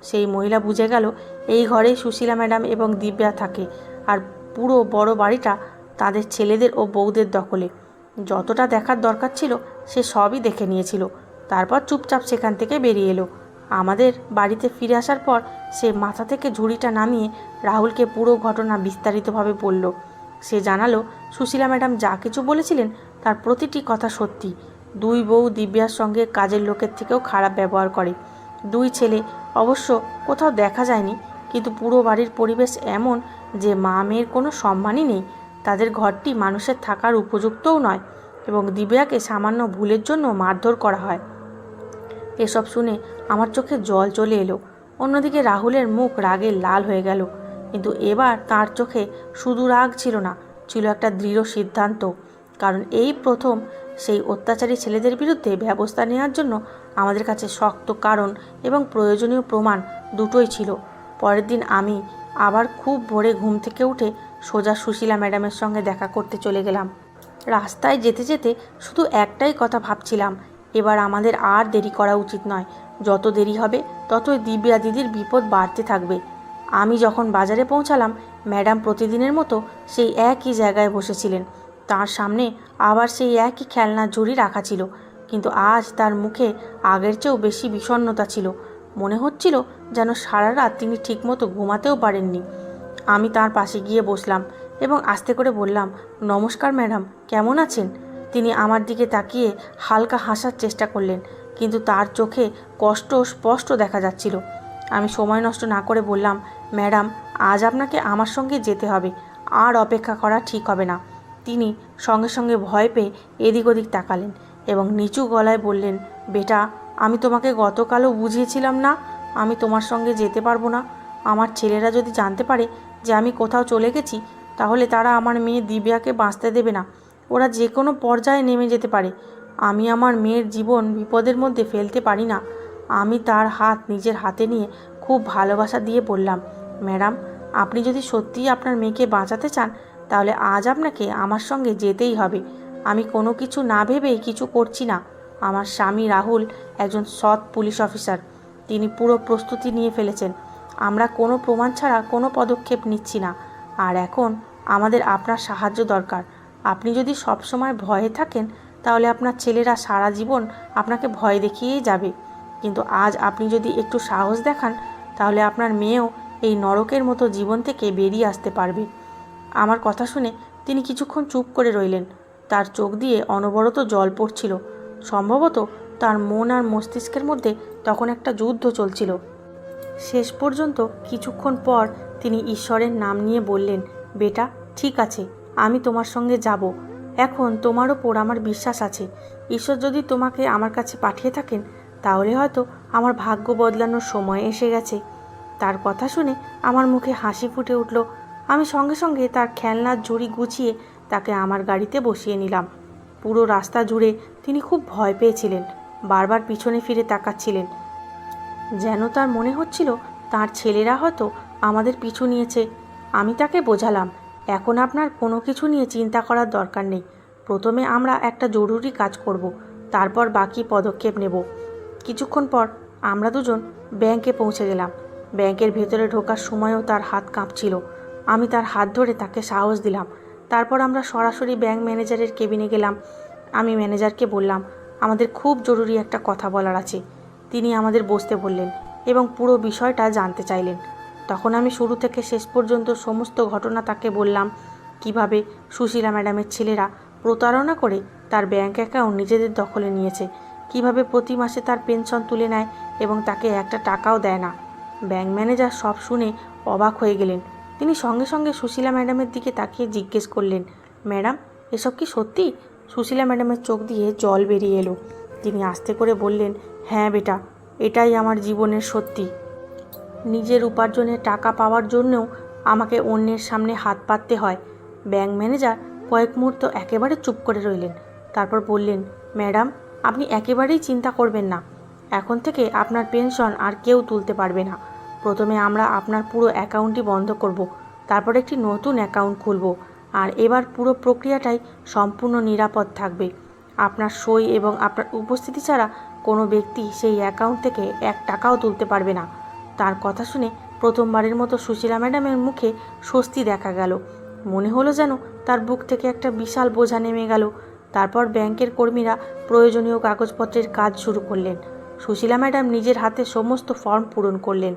সেই মহিলা বুঝে গেল এই ঘরেই সুশীলা ম্যাডাম এবং দিব্যা থাকে, আর পুরো বড় বাড়িটা তাদের ছেলেদের ও বউদের দখলে। যতটা দেখার দরকার ছিল সে সবই দেখে নিয়েছিল। তারপর চুপচাপ সেখান থেকে বেরিয়ে এলো। আমাদের বাড়িতে ফিরে আসার পর সে মাথা থেকে ঝুড়িটা নামিয়ে রাহুলকে পুরো ঘটনা বিস্তারিতভাবে বলল। সে জানালো সুশীলা ম্যাডাম যা কিছু বলেছিলেন তার প্রতিটি কথা সত্যি। দুই বউ দিব্যার সঙ্গে কাজের লোকের থেকেও খারাপ ব্যবহার করে। দুই ছেলে অবশ্য কোথাও দেখা যায়নি, কিন্তু পুরো বাড়ির পরিবেশ এমন যে মা মেয়ের কোনো সম্মানই নেই। তাদের ঘরটি মানুষের থাকার উপযুক্তও নয় এবং দিব্যাকে সামান্য ভুলের জন্য মারধর করা হয়। এসব শুনে আমার চোখে জল চলে এলো। অন্যদিকে রাহুলের মুখ রাগে লাল হয়ে গেল, কিন্তু এবার তার চোখে শুধু রাগ ছিল না, ছিল একটা দৃঢ় সিদ্ধান্ত। কারণ এই প্রথম সেই অত্যাচারী ছেলেদের বিরুদ্ধে ব্যবস্থা নেওয়ার জন্য আমাদের কাছে শক্ত কারণ এবং প্রয়োজনীয় প্রমাণ দুটোই ছিল। পরের দিন আমি আবার খুব ভোরে ঘুম থেকে উঠে সোজা সুশীলা ম্যাডামের সঙ্গে দেখা করতে চলে গেলাম। রাস্তায় যেতে যেতে শুধু একটাই কথা ভাবছিলাম, এবার আমাদের আর দেরি করা উচিত নয়। যত দেরি হবে ততই দিব্যা দিদির বিপদ বাড়তে থাকবে। আমি যখন বাজারে পৌঁছালাম, ম্যাডাম প্রতিদিনের মতো সেই একই জায়গায় বসেছিলেন। তার সামনে আবার সেই একই খেলনার ঝুড়ি রাখা ছিল, কিন্তু আজ তার মুখে আগের চেয়েও বেশি বিষণ্ণতা ছিল। মনে হচ্ছিল যেন সারা রাত তিনি ঠিকমতো ঘুমাতেও পারেননি। আমি তার পাশে গিয়ে বসলাম এবং আস্তে করে বললাম, নমস্কার ম্যাডাম, কেমন আছেন? তিনি আমার দিকে তাকিয়ে হালকা হাসার চেষ্টা করলেন, কিন্তু তার চোখে কষ্ট স্পষ্ট দেখা যাচ্ছিল। আমি সময় নষ্ট না করে বললাম, ম্যাডাম, আজ আপনাকে আমার সঙ্গে যেতে হবে, আর অপেক্ষা করা ঠিক হবে না। তিনি সঙ্গে সঙ্গে ভয় পেয়ে এদিক ওদিক তাকালেন এবং নিচু গলায় বললেন, বেটা, আমি তোমাকে গতকালও বুঝিয়েছিলাম না আমি তোমার সঙ্গে যেতে পারবো না। আমার ছেলেরা যদি জানতে পারে যে আমি কোথাও চলে গেছি, তাহলে তারা আমার মেয়ে দিব্যাকে বাঁচতে দেবে না। ওরা যে কোনো পর্যায়ে নেমে যেতে পারে। আমি আমার মেয়ের জীবন বিপদের মধ্যে ফেলতে পারি না। আমি তার হাত নিজের হাতে নিয়ে খুব ভালোবাসা দিয়ে বললাম, ম্যাডাম, আপনি যদি সত্যিই আপনার মেয়েকে বাঁচাতে চান, তাহলে আজ আপনাকে আমার সঙ্গে যেতেই হবে। আমি কোনো কিছু না ভেবেই কিছু করছি না। আমার স্বামী রাহুল একজন সৎ পুলিশ অফিসার। তিনি পুরো প্রস্তুতি নিয়ে ফেলেছেন। আমরা কোনো প্রমাণ ছাড়া কোনো পদক্ষেপ নিচ্ছি না। আর এখন আমাদের আপনার সাহায্য দরকার। আপনি যদি সবসময় ভয়ে থাকেন, তাহলে আপনার ছেলেরা সারা জীবন আপনাকে ভয় দেখিয়েই যাবে। কিন্তু আজ আপনি যদি একটু সাহস দেখান, তাহলে আপনার মেয়েও এই নরকের মতো জীবন থেকে বেরিয়ে আসতে পারবে। আমার কথা শুনে তিনি কিছুক্ষণ চুপ করে রইলেন। তার চোখ দিয়ে অনবরত জল পড়ছিল। সম্ভবত তার মন আর মস্তিষ্কের মধ্যে তখন একটা যুদ্ধ চলছিল। শেষ পর্যন্ত কিছুক্ষণ পর তিনি ঈশ্বরের নাম নিয়ে বললেন, বেটা, ঠিক আছে, আমি তোমার সঙ্গে যাব। এখন তোমার ওপর আমার বিশ্বাস আছে। ঈশ্বর যদি তোমাকে আমার কাছে পাঠিয়ে থাকেন, তাহলে হয়তো আমার ভাগ্য বদলানোর সময় এসে গেছে। তার কথা শুনে আমার মুখে হাসি ফুটে উঠল। আমি সঙ্গে সঙ্গে তার খেলনার ঝুড়ি গুছিয়ে তাকে আমার গাড়িতে বসিয়ে নিলাম। পুরো রাস্তা জুড়ে তিনি খুব ভয় পেয়েছিলেন, বারবার পিছনে ফিরে তাকাচ্ছিলেন, যেন তার মনে হচ্ছিল তার ছেলেরা হয়তো আমাদের পিছু নিয়েছে। আমি তাকে বোঝালাম, এখন আপনার কোনো কিছু নিয়ে চিন্তা করার দরকার নেই। প্রথমে আমরা একটা জরুরি কাজ করব, তারপর বাকি পদক্ষেপ নেব। কিছুক্ষণ পর আমরা দুজন ব্যাংকে পৌঁছে গেলাম। ব্যাংকের ভেতরে ঢোকার সময়ও তার হাত কাঁপছিল। আমি তার হাত ধরে তাকে সাহস দিলাম। তারপর আমরা সরাসরি ব্যাংক ম্যানেজারের কেবিনে গেলাম। আমি ম্যানেজারকে বললাম, আমাদের খুব জরুরি একটা কথা বলার আছে। তিনি আমাদের বসতে বললেন এবং পুরো বিষয়টা জানতে চাইলেন। তখন আমি শুরু থেকে শেষ পর্যন্ত সমস্ত ঘটনা তাকে বললাম, কিভাবে সুশীলা ম্যাডামের ছেলেরা প্রতারণা করে তার ব্যাংক অ্যাকাউন্ট নিজেদের দখলে নিয়েছে, কিভাবে প্রতি মাসে তার পেনশন তুলে নেয় এবং তাকে একটা টাকাও দেয় না। ব্যাংক ম্যানেজার সব শুনে অবাক হয়ে গেলেন। তিনি সঙ্গে সঙ্গে সুশীলা ম্যাডামের দিকে তাকিয়ে জিজ্ঞেস করলেন, ম্যাডাম, এসব কি সত্যি? সুশীলা ম্যাডামের চোখ দিয়ে জল বেরিয়ে এলো। তিনি আস্তে করে বললেন, হ্যাঁ বেটা, এটাই আমার জীবনের সত্যি। নিজের উপার্জনের টাকা পাওয়ার জন্যও আমাকে অন্যের সামনে হাত পাততে হয়। ব্যাংক ম্যানেজার কয়েক মুহূর্ত একেবারে চুপ করে রইলেন। তারপর বললেন, ম্যাডাম, আপনি একেবারেই চিন্তা করবেন না। এখন থেকে আপনার পেনশন আর কেউ তুলতে পারবে না। প্রথমে আমরা আপনার পুরো অ্যাকাউন্টই বন্ধ করব, তারপর একটি নতুন অ্যাকাউন্ট খুলব। আর এবার পুরো প্রক্রিয়াটাই সম্পূর্ণ নিরাপদ থাকবে। আপনার সই এবং আপনার উপস্থিতি ছাড়া কোনো ব্যক্তি সেই অ্যাকাউন্ট থেকে 1 টাকাও তুলতে পারবে না। তার কথা শুনে প্রথমবারের মতো সুশীলা ম্যাডামের মুখে স্বস্তি দেখা গেল। মনে হলো যেন তার বুক থেকে একটা বিশাল বোঝা নেমে গেল। তারপর ব্যাংকের কর্মীরা প্রয়োজনীয় কাগজপত্রের কাজ শুরু করলেন। সুশীলা ম্যাডাম নিজের হাতে সমস্ত ফর্ম পূরণ করলেন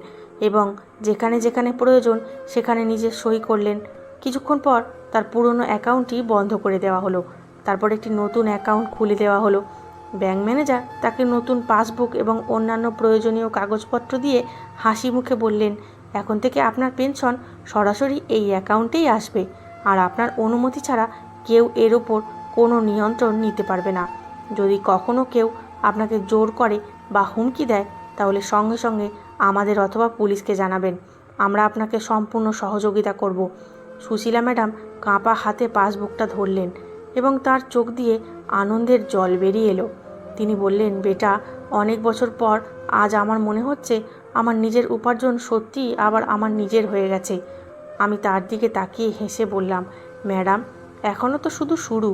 এবং যেখানে যেখানে প্রয়োজন সেখানে নিজের সই করলেন। কিছুক্ষণ পর তার পুরনো অ্যাকাউন্টটি বন্ধ করে দেওয়া হলো। তারপর একটি নতুন অ্যাকাউন্ট খুলে দেওয়া হলো। ব্যাংক ম্যানেজার তাকে নতুন পাসবুক এবং অন্যান্য প্রয়োজনীয় কাগজপত্র দিয়ে হাসি মুখে বললেন, এখন থেকে আপনার পেনশন সরাসরি এই অ্যাকাউন্টেই আসবে, আর আপনার অনুমতি ছাড়া কেউ এর ওপর কোনো নিয়ন্ত্রণ নিতে পারবে না। যদি কখনও কেউ আপনাকে জোর করে বা হুমকি দেয়, তাহলে সঙ্গে সঙ্গে আমাদের অথবা পুলিশকে জানাবেন। আমরা আপনাকে সম্পূর্ণ সহযোগিতা করব। সুশীলা ম্যাডাম কাঁপা হাতে পাসবুকটা ধরলেন এবং তার চোখ দিয়ে আনন্দের জল বেরিয়ে এলো। তিনি বললেন, বেটা, অনেক বছর পর আজ আমার মনে হচ্ছে আমার নিজের উপার্জন সত্যিই আবার আমার নিজের হয়ে গেছে। আমি তার দিকে তাকিয়ে হেসে বললাম, ম্যাডাম, এখনও তো শুধু শুরু।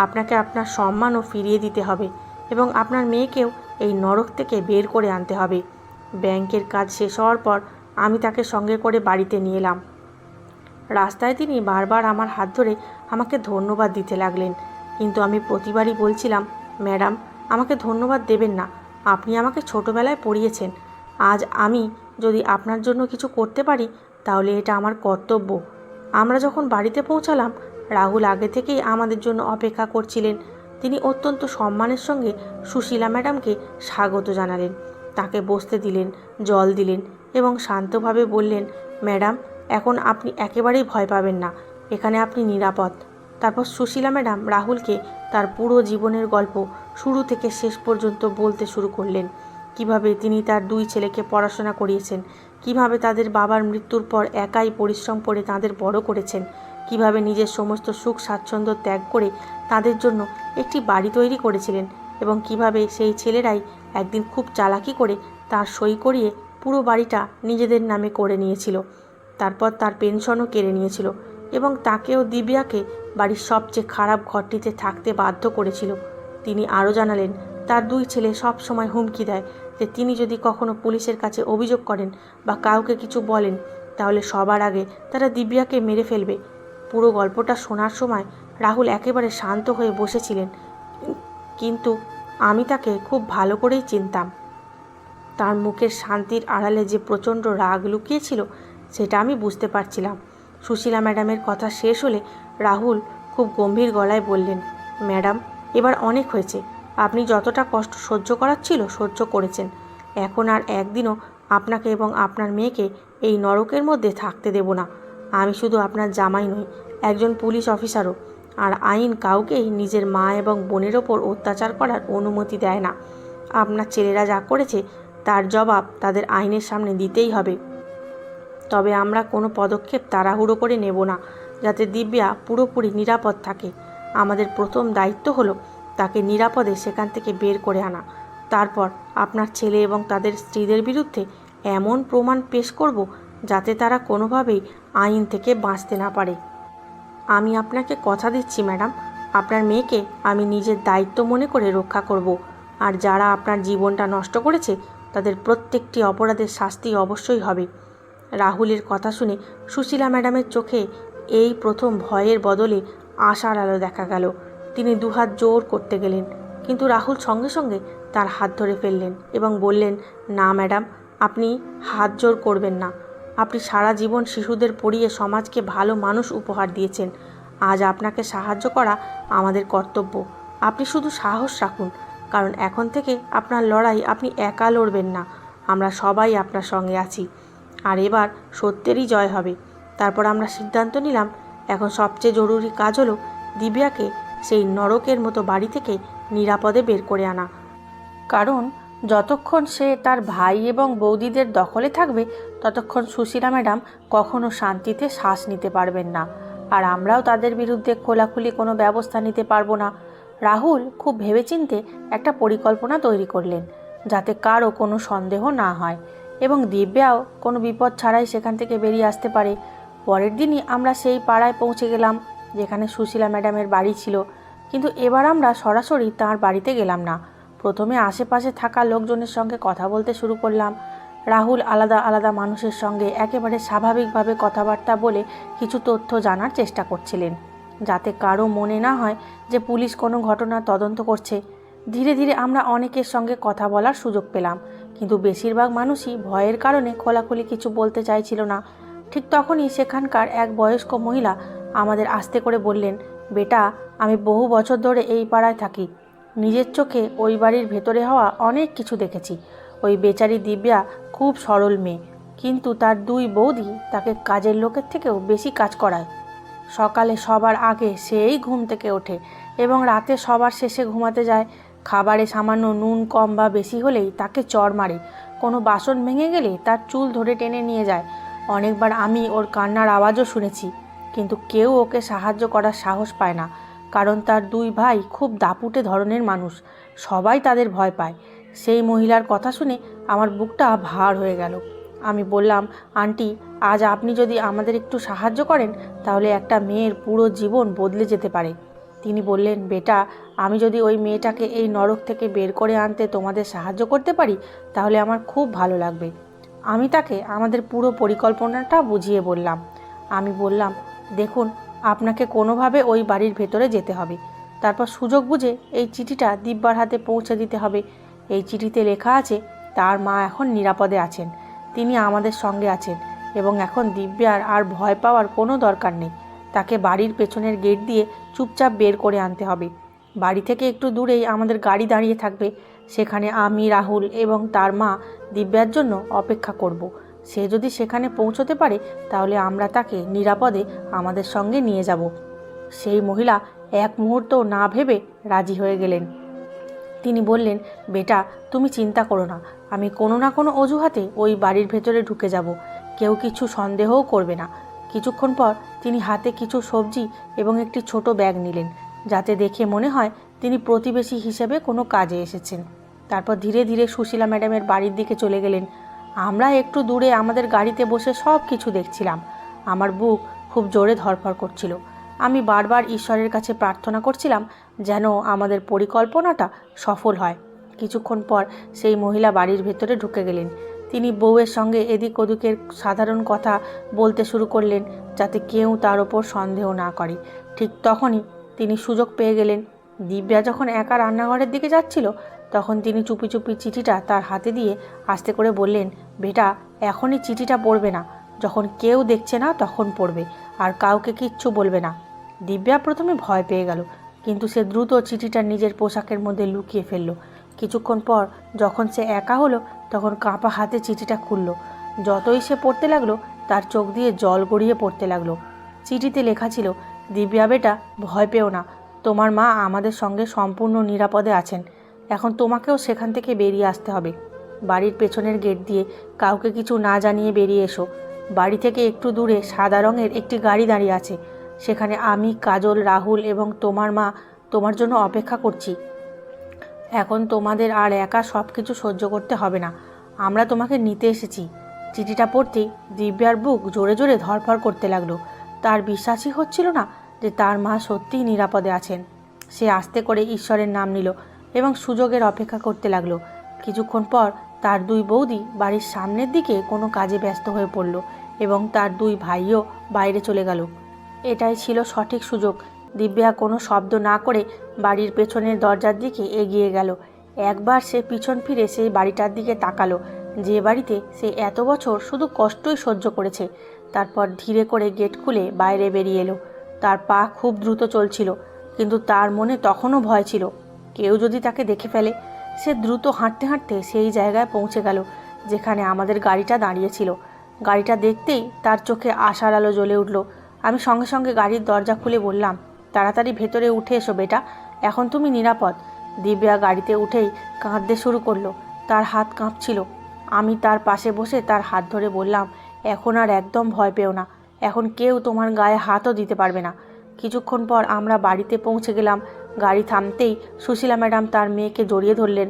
আপনাকে আপনার সম্মানও ফিরিয়ে দিতে হবে এবং আপনার মেয়েকেও এই নরক থেকে বের করে আনতে হবে। ব্যাংকের কাজ শেষ হওয়ার পর আমি তাকে সঙ্গে করে বাড়িতে নিয়ে এলাম। রাস্তায় তিনি বারবার আমার হাত ধরে আমাকে ধন্যবাদ দিতে লাগলেন, কিন্তু আমি প্রতিবারই বলছিলাম, ম্যাডাম, আমাকে ধন্যবাদ দেবেন না। আপনি আমাকে ছোটোবেলায় পড়িয়েছেন। আজ আমি যদি আপনার জন্য কিছু করতে পারি তাহলে এটা আমার কর্তব্য। আমরা যখন বাড়িতে পৌঁছালাম, রাহুল আগে থেকেই আমাদের জন্য অপেক্ষা করছিলেন। তিনি অত্যন্ত সম্মানের সঙ্গে সুশীলা ম্যাডামকে স্বাগত জানালেন, তাকে বসতে দিলেন, জল দিলেন এবং শান্তভাবে বললেন, ম্যাডাম, এখন আপনি একেবারেই ভয় পাবেন না, এখানে আপনি নিরাপদ। তারপর সুশীলা ম্যাডাম রাহুলকে তার পুরো জীবনের গল্প শুরু থেকে শেষ পর্যন্ত বলতে শুরু করলেন। কিভাবে তিনি তার দুই ছেলেকে পড়াশোনা করিয়েছেন, কিভাবে তাদের বাবার মৃত্যুর পর একাই পরিশ্রম করে তাদের বড় করেছেন, কিভাবে নিজের সমস্ত সুখ স্বাচ্ছন্দ্য ত্যাগ করে তাদের জন্য একটি বাড়ি তৈরি করেছিলেন এবং কিভাবে সেই ছেলেরাই একদিন খুব চালাকি করে তার সই করিয়ে পুরো বাড়িটা নিজেদের নামে করে নিয়েছিল। তারপর তার পেনশনও কেড়ে নিয়েছিল এবং তাকেও দিব্যাকে বাড়ির সবচেয়ে খারাপ ঘরটিতে থাকতে বাধ্য করেছিল। তিনি আরও জানালেন, তার দুই ছেলে সব সময় হুমকি দেয় যে তিনি যদি কখনো পুলিশের কাছে অভিযোগ করেন বা কাউকে কিছু বলেন তাহলে সবার আগে তারা দিব্যাকে মেরে ফেলবে। পুরো গল্পটা শোনার সময় রাহুল একেবারে শান্ত হয়ে বসেছিলেন, কিন্তু আমি তাকে খুব ভালো করেই চিনতাম। তার মুখের শান্তির আড়ালে যে প্রচণ্ড রাগ লুকিয়েছিল সেটা আমি বুঝতে পারছিলাম। সুশীলা ম্যাডামের কথা শেষ হলে রাহুল খুব গম্ভীর গলায় বললেন, ম্যাডাম, এবার অনেক হয়েছে। আপনি যতটা কষ্ট সহ্য করার ছিল সহ্য করেছেন। এখন আর একদিনও আপনাকে এবং আপনার মেয়েকে এই নরকের মধ্যে থাকতে দেব না। আমি শুধু আপনার জামাই নই, একজন পুলিশ অফিসারও, আর আইন কাউকেই নিজের মা এবং বোনের ওপর অত্যাচার করার অনুমতি দেয় না। আপনার ছেলেরা যা করেছে তার জবাব তাদের আইনের সামনে দিতেই হবে। তবে আমরা কোনো পদক্ষেপ তাড়াহুড়ো করে নেব না, যাতে দিব্যা পুরোপুরি নিরাপদ থাকে। আমাদের প্রথম দায়িত্ব হলো তাকে নিরাপদে সেখান থেকে বের করে আনা। তারপর আপনার ছেলে এবং তাদের স্ত্রীদের বিরুদ্ধে এমন প্রমাণ পেশ করব যাতে তারা কোনোভাবেই আইন থেকে বাঁচতে না পারে। আমি আপনাকে কথা দিচ্ছি ম্যাডাম, আপনার মেয়েকে আমি নিজের দায়িত্ব মনে করে রক্ষা করব, আর যারা আপনার জীবনটা নষ্ট করেছে তাদের প্রত্যেকটি অপরাধের শাস্তি অবশ্যই হবে। রাহুলের কথা শুনে সুশীলা ম্যাডামের চোখে এই প্রথম ভয়ের বদলে আশার আলো দেখা গেল। তিনি দুহাত জোর করতে গেলেন, কিন্তু রাহুল সঙ্গে সঙ্গে তার হাত ধরে ফেললেন এবং বললেন, না ম্যাডাম, আপনি হাত জোর করবেন না। আপনি সারা জীবন শিশুদের পড়িয়ে সমাজকে ভালো মানুষ উপহার দিয়েছেন। আজ আপনাকে সাহায্য করা আমাদের কর্তব্য। আপনি শুধু সাহস রাখুন, কারণ এখন থেকে আপনার লড়াই আপনি একা লড়বেন না, আমরা সবাই আপনার সঙ্গে আছি। আর এবার সত্যেরই জয় হবে। তারপর আমরা সিদ্ধান্ত নিলাম, এখন সবচেয়ে জরুরি কাজ হলো দিব্যাকে সেই নরকের মতো বাড়ি থেকে নিরাপদে বের করে আনা। কারণ যতক্ষণ সে তার ভাই এবং বৌদিদের দখলে থাকবে ততক্ষণ সুশীলা ম্যাডাম কখনো শান্তিতে শ্বাস নিতে পারবেন না, আর আমরাও তাদের বিরুদ্ধে খোলাখুলি কোনো ব্যবস্থা নিতে পারবো না। রাহুল খুব ভেবেচিন্তে একটা পরিকল্পনা তৈরি করলেন যাতে কারও কোনো সন্দেহ না হয় এবং দিব্যাও কোনো বিপদ ছাড়াই সেখান থেকে বেরিয়ে আসতে পারে। পরের দিনই আমরা সেই পাড়ায় পৌঁছে গেলাম যেখানে সুশীলা ম্যাডামের বাড়ি ছিল, কিন্তু এবার আমরা সরাসরি তাঁর বাড়িতে গেলাম না। প্রথমে আশেপাশে থাকা লোকজনের সঙ্গে কথা বলতে শুরু করলাম। রাহুল আলাদা আলাদা মানুষের সঙ্গে একেবারে স্বাভাবিকভাবে কথাবার্তা বলে কিছু তথ্য জানার চেষ্টা করছিলেন, যাতে কারো মনে না হয় যে পুলিশ কোনো ঘটনা তদন্ত করছে। ধীরে ধীরে আমরা অনেকের সঙ্গে কথা বলার সুযোগ পেলাম, কিন্তু বেশিরভাগ মানুষই ভয়ের কারণে খোলাখুলি কিছু বলতে চাইছিল না। ঠিক তখনই সেখানকার এক বয়স্ক মহিলা আমাদের আস্তে করে বললেন, বেটা, আমি বহু বছর ধরে এই পাড়ায় থাকি। নিজের চোখে ওই বাড়ির ভেতরে হওয়া অনেক কিছু দেখেছি। ওই বেচারি দিব্যা খুব সরল মেয়ে, কিন্তু তার দুই বৌদি তাকে কাজের লোকের থেকেও বেশি কাজ করায়। সকালে সবার আগে সেই ঘুম থেকে ওঠে এবং রাতে সবার শেষে ঘুমাতে যায়। খাবারে সামান্য নুন কম বা বেশি হলেই তাকে চড় মারে, কোনো বাসন ভেঙে গেলে তার চুল ধরে টেনে নিয়ে যায়। অনেকবার আমি ওর কান্নার আওয়াজও শুনেছি, কিন্তু কেউ ওকে সাহায্য করার সাহস পায় না। কারণ তার দুই ভাই খুব দাপুটে ধরনের মানুষ, সবাই তাদের ভয় পায়। সেই মহিলার কথা শুনে আমার বুকটা ভার হয়ে গেল। আমি বললাম, আন্টি, আজ আপনি যদি আমাদের একটু সাহায্য করেন তাহলে একটা মেয়ের পুরো জীবন বদলে যেতে পারে। তিনি বললেন, বেটা, আমি যদি ওই মেয়েটাকে এই নরক থেকে বের করে আনতে তোমাদের সাহায্য করতে পারি তাহলে আমার খুব ভালো লাগবে। আমি তাকে আমাদের পুরো পরিকল্পনাটা বুঝিয়ে বললাম। আমি বললাম, দেখুন, আপনাকে কোনোভাবে ওই বাড়ির ভেতরে যেতে হবে। তারপর সুযোগ বুঝে এই চিঠিটা দিব্যার হাতে পৌঁছে দিতে হবে। এই চিঠিতে লেখা আছে তার মা এখন নিরাপদে আছেন, তিনি আমাদের সঙ্গে আছেন এবং এখন দিব্যার আর ভয় পাওয়ার কোনো দরকার নেই। তাকে বাড়ির পেছনের গেট দিয়ে চুপচাপ বের করে আনতে হবে। বাড়ি থেকে একটু দূরেই আমাদের গাড়ি দাঁড়িয়ে থাকবে, সেখানে আমি, রাহুল এবং তার মা দিব্যার জন্য অপেক্ষা করব। সে যদি সেখানে পৌঁছতে পারে তাহলে আমরা তাকে নিরাপদে আমাদের সঙ্গে নিয়ে যাব। সেই মহিলা এক মুহূর্ত না ভেবে রাজি হয়ে গেলেন। তিনি বললেন, বেটা, তুমি চিন্তা করো না, আমি কোনো না কোনো অজুহাতে ওই বাড়ির ভেতরে ঢুকে যাব, কেউ কিছু সন্দেহও করবে না। কিছুক্ষণ পর তিনি হাতে কিছু সবজি এবং একটি ছোট ব্যাগ নিলেন, যাতে দেখে মনে হয় তিনি প্রতিবেশী হিসেবে কোনো কাজে এসেছেন। তারপর ধীরে ধীরে সুশীলা ম্যাডামের বাড়ির দিকে চলে গেলেন। আমরা একটু দূরে আমাদের গাড়িতে বসে সব কিছু দেখছিলাম। আমার বুক খুব জোরে ধড়ফড় করছিল। আমি বারবার ঈশ্বরের কাছে প্রার্থনা করছিলাম যেন আমাদের পরিকল্পনাটা সফল হয়। কিছুক্ষণ পর সেই মহিলা বাড়ির ভেতরে ঢুকে গেলেন। তিনি বউয়ের সঙ্গে এদিক ওদিকের সাধারণ কথা বলতে শুরু করলেন যাতে কেউ তার ওপর সন্দেহ না করে। ঠিক তখনই তিনি সুযোগ পেয়ে গেলেন। দিব্যা যখন একা রান্নাঘরের দিকে যাচ্ছিল তখন তিনি চুপি চুপি চিঠিটা তার হাতে দিয়ে আস্তে করে বললেন, বেটা, এখনই চিঠিটা পড়বে না, যখন কেউ দেখছে না তখন পড়বে, আর কাউকে কিচ্ছু বলবে না। দিব্যা প্রথমে ভয় পেয়ে গেল, কিন্তু সে দ্রুত চিঠিটা নিজের পোশাকের মধ্যে লুকিয়ে ফেলল। কিছুক্ষণ পর যখন সে একা হলো তখন কাঁপা হাতে চিঠিটা খুলল। যতই সে পড়তে লাগলো তার চোখ দিয়ে জল গড়িয়ে পড়তে লাগলো। চিঠিতে লেখা ছিল, দিব্যা বেটা, ভয় পেও না, তোমার মা আমাদের সঙ্গে সম্পূর্ণ নিরাপদে আছেন। এখন তোমাকেও সেখান থেকে বেরিয়ে আসতে হবে। বাড়ির পেছনের গেট দিয়ে কাউকে কিছু না জানিয়ে বেরিয়ে এসো। বাড়ি থেকে একটু দূরে সাদা রঙের একটি গাড়ি দাঁড়িয়ে আছে, সেখানে আমি, কাজল, রাহুল এবং তোমার মা তোমার জন্য অপেক্ষা করছি। এখন তোমাদের আর একা সব কিছু সহ্য করতে হবে না, আমরা তোমাকে নিতে এসেছি। চিঠিটা পড়তেই দিব্যার বুক জোরে জোরে ধড়ফড় করতে লাগলো। তার বিশ্বাসই হচ্ছিল না যে তার মা সত্যিই নিরাপদে আছেন। সে আস্তে করে ঈশ্বরের নাম নিল এবং সুযোগের অপেক্ষা করতে লাগলো। কিছুক্ষণ পর তার দুই বৌদি বাড়ির সামনের দিকে কোনো কাজে ব্যস্ত হয়ে পড়ল এবং তার দুই ভাইও বাইরে চলে গেল। এটাই ছিল সঠিক সুযোগ। দিব্যা কোনো শব্দ না করে বাড়ির পেছনের দরজার দিকে এগিয়ে গেল। একবার সে পিছন ফিরে সেই বাড়িটার দিকে তাকালো, যে বাড়িতে সে এত বছর শুধু কষ্টই সহ্য করেছে। তারপর ধীরে করে গেট খুলে বাইরে বেরিয়ে এলো। তার পা খুব দ্রুত চলছিল, কিন্তু তার মনে তখনও ভয় ছিল, কেউ যদি তাকে দেখে ফেলে। সে দ্রুত হাঁটতে হাঁটতে সেই জায়গায় পৌঁছে গেল যেখানে আমাদের গাড়িটা দাঁড়িয়েছিল। গাড়িটা দেখতেই তার চোখে আশার আলো জ্বলে উঠল। আমি সঙ্গে সঙ্গে গাড়ির দরজা খুলে বললাম, তাড়াতাড়ি ভেতরে উঠে এসো বেটা, এখন তুমি নিরাপদ। দিব্যা গাড়িতে উঠেই কাঁদতে শুরু করলো, তার হাত কাঁপছিল। আমি তার পাশে বসে তার হাত ধরে বললাম, এখন আর একদম ভয় পেও না, এখন কেউ তোমার গায়ে হাতও দিতে পারবে না। কিছুক্ষণ পর আমরা বাড়িতে পৌঁছে গেলাম। গাড়ি থামতেই সুশীলা ম্যাডাম তার মেয়েকে জড়িয়ে ধরলেন।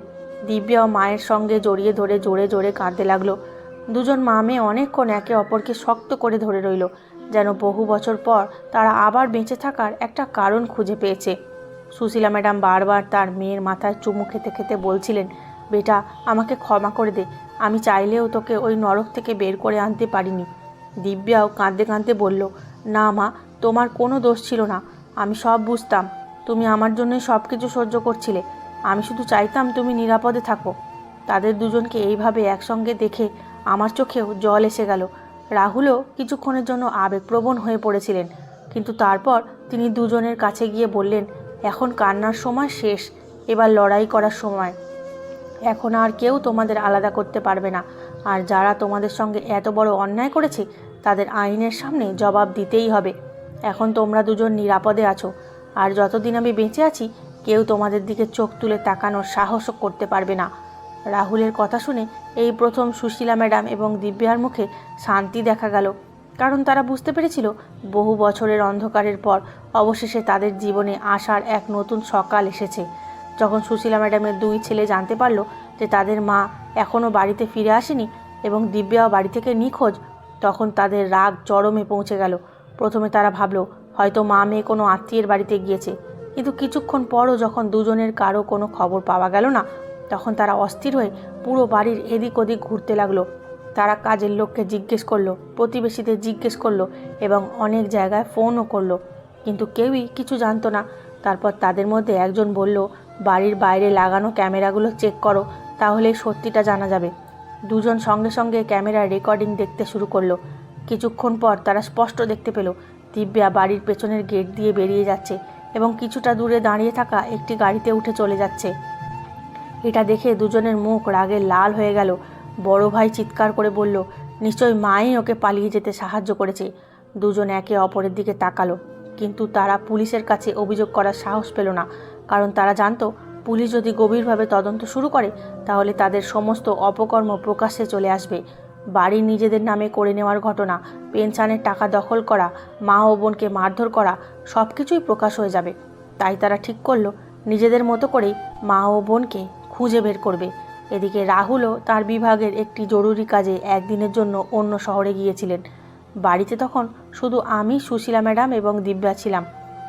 দিব্যাও মায়ের সঙ্গে জড়িয়ে ধরে জোরে জোরে কাঁদতে লাগলো। দুজন মা মেয়ে অনেকক্ষণ একে অপরকে শক্ত করে ধরে রইল, যেন বহু বছর পর তারা আবার বেঁচে থাকার একটা কারণ খুঁজে পেয়েছে। সুশীলা ম্যাডাম বারবার তার মেয়ের মাথায় চুমু খেতে খেতে বলছিলেন, বেটা, আমাকে ক্ষমা করে দে, আমি চাইলেও তোকে ওই নরক থেকে বের করে আনতে পারিনি। দিব্যাও কাঁদতে কাঁদতে বলল, না মা, তোমার কোনো দোষ ছিল না, আমি সব বুঝতাম, তুমি আমার জন্যই সব কিছু সহ্য করছিলে, আমি শুধু চাইতাম তুমি নিরাপদে থাকো। তাদের দুজনকে এইভাবে একসঙ্গে দেখে আমার চোখেও জল এসে গেল। রাহুলও কিছুক্ষণের জন্য আবেগপ্রবণ হয়ে পড়েছিলেন, কিন্তু তারপর তিনি দুজনের কাছে গিয়ে বললেন, এখন কান্নার সময় শেষ, এবার লড়াই করার সময়। এখন আর কেউ তোমাদের আলাদা করতে পারবে না, আর যারা তোমাদের সঙ্গে এত বড় অন্যায় করেছে তাদের আইনের সামনে জবাব দিতেই হবে। এখন তোমরা দুজন নিরাপদে আছো, আর যতদিন আমি বেঁচে আছি কেউ তোমাদের দিকে চোখ তুলে তাকানোর সাহসও করতে পারবে না। রাহুলের কথা শুনে এই প্রথম সুশীলা ম্যাডাম এবং দিব্যার মুখে শান্তি দেখা গেল, কারণ তারা বুঝতে পেরেছিল বহু বছরের অন্ধকারের পর অবশেষে তাদের জীবনে আসার এক নতুন সকাল এসেছে। যখন সুশীলা ম্যাডামের দুই ছেলে জানতে পারল যে তাদের মা এখনও বাড়িতে ফিরে আসেনি এবং দিব্যাও বাড়ি থেকে নিখোঁজ, তখন তাদের রাগ চরমে পৌঁছে গেল। প্রথমে তারা ভাবল হয়তো মা মেয়ে কোনো আত্মীয়ের বাড়িতে গিয়েছে, কিন্তু কিছুক্ষণ পরও যখন দুজনের কারো কোনো খবর পাওয়া গেল না, তখন তারা অস্থির হয়ে পুরো বাড়ির এদিক ওদিক ঘুরতে লাগলো। তারা কাজের লোককে জিজ্ঞেস করলো, প্রতিবেশীদের জিজ্ঞেস করলো এবং অনেক জায়গায় ফোনও করলো, কিন্তু কেউই কিছু জানতো না। তারপর তাদের মধ্যে একজন বলল, বাড়ির বাইরে লাগানো ক্যামেরাগুলো চেক করো, তাহলে সত্যিটা জানা যাবে। দুজন সঙ্গে সঙ্গে ক্যামেরার রেকর্ডিং দেখতে শুরু করলো। কিছুক্ষণ পর তারা স্পষ্ট দেখতে পেল দিব্যা বাড়ির পেছনের গেট দিয়ে বেরিয়ে যাচ্ছে এবং কিছুটা দূরে দাঁড়িয়ে থাকা একটি গাড়িতে উঠে চলে যাচ্ছে। এটা দেখে দুজনের মুখ রাগে লাল হয়ে গেল। বড় ভাই চিৎকার করে বলল, নিশ্চয়ই মাই ওকে পালিয়ে যেতে সাহায্য করেছে। দুজন একে অপরের দিকে তাকালো, কিন্তু তারা পুলিশের কাছে অভিযোগ করার সাহস পেল না, কারণ তারা জানতো পুলিশ যদি গভীরভাবে তদন্ত শুরু করে তাহলে তাদের সমস্ত অপকর্ম প্রকাশ্যে চলে আসবে। বাড়ি নিজেদের নামে করে নেওয়ার ঘটনা, পেনশনের টাকা দখল করা, মা ও বোনকে মারধর করা, সব কিছুই প্রকাশ হয়ে যাবে। তাই তারা ঠিক করলো নিজেদের মতো করেই মা ও বোনকে খুঁজে বের করবে। এদিকে রাহুলও তার বিভাগের একটি জরুরি কাজে একদিনের জন্য অন্য শহরে গিয়েছিলেন। বাড়িতে তখন শুধু আমি, সুশীলা ম্যাডাম এবং দিব্যা ছিলাম।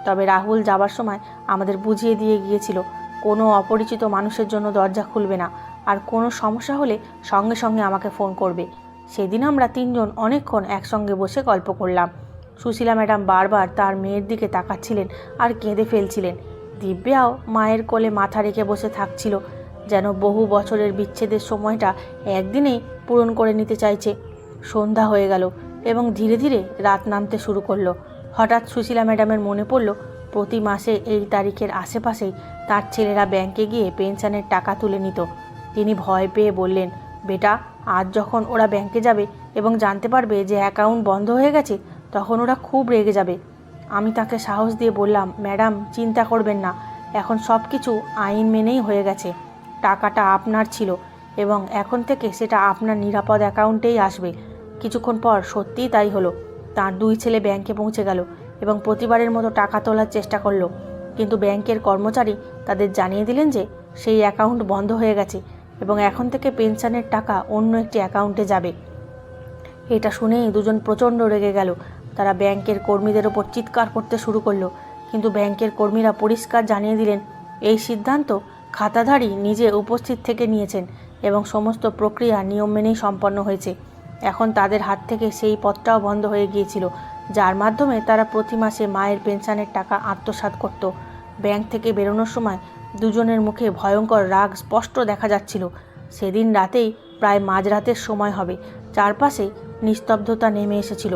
তবে রাহুল যাবার সময় আমাদের বুঝিয়ে দিয়ে গিয়েছিল কোনো অপরিচিত মানুষের জন্য দরজা খুলবে না, আর কোনো সমস্যা হলে সঙ্গে সঙ্গে আমাকে ফোন করবে। সেদিন আমরা তিনজন অনেকক্ষণ একসঙ্গে বসে গল্প করলাম। সুশীলা ম্যাডাম বারবার তার মেয়ের দিকে তাকাচ্ছিলেন আর কেঁদে ফেলছিলেন। দিব্যাও মায়ের কোলে মাথা রেখে বসে থাকছিল, যেন বহু বছরের বিচ্ছেদের সময়টা একদিনেই পূরণ করে নিতে চাইছে। সন্ধ্যা হয়ে গেল এবং ধীরে ধীরে রাত নামতে শুরু করলো। হঠাৎ সুশীলা ম্যাডামের মনে পড়ল প্রতি মাসে এই তারিখের আশেপাশেই তার ছেলেরা ব্যাংকে গিয়ে পেনশনের টাকা তুলে নিত। তিনি ভয় পেয়ে বললেন, বেটা, আজ যখন ওরা ব্যাংকে যাবে এবং জানতে পারবে যে অ্যাকাউন্ট বন্ধ হয়ে গেছে, তখন ওরা খুব রেগে যাবে। আমি তাকে সাহস দিয়ে বললাম, ম্যাডাম চিন্তা করবেন না, এখন সব কিছু আইন মেনেই হয়ে গেছে। টাকাটা আপনার ছিল এবং এখন থেকে সেটা আপনার নিরাপদ অ্যাকাউন্টেই আসবে। কিছুক্ষণ পর সত্যিই তাই হলো। তার দুই ছেলে ব্যাংকে পৌঁছে গেল এবং প্রতিবারের মতো টাকা তোলার চেষ্টা করলো, কিন্তু ব্যাংকের কর্মচারী তাদের জানিয়ে দিলেন যে সেই অ্যাকাউন্ট বন্ধ হয়ে গেছে এবং এখন থেকে পেনশনের টাকা অন্য একটি অ্যাকাউন্টে যাবে। এটা শুনেই দুজন প্রচণ্ড রেগে গেল। তারা ব্যাংকের কর্মীদের ওপর চিৎকার করতে শুরু করলো, কিন্তু ব্যাংকের কর্মীরা পরিষ্কার জানিয়ে দিলেন এই সিদ্ধান্ত খাতাধারী নিজে উপস্থিত থেকে নিয়েছেন এবং সমস্ত প্রক্রিয়া নিয়ম মেনেই সম্পন্ন হয়েছে। এখন তাদের হাত থেকে সেই পথটাও বন্ধ হয়ে গিয়েছিল, যার মাধ্যমে তারা প্রতি মাসে মায়ের পেনশনের টাকা আত্মসাৎ করত। ব্যাংক থেকে বেরোনোর সময় দুজনের মুখে ভয়ঙ্কর রাগ স্পষ্ট দেখা যাচ্ছিল। সেদিন রাতেই প্রায় মাঝরাতের সময় হবে, চারপাশে নিস্তব্ধতা নেমে এসেছিল।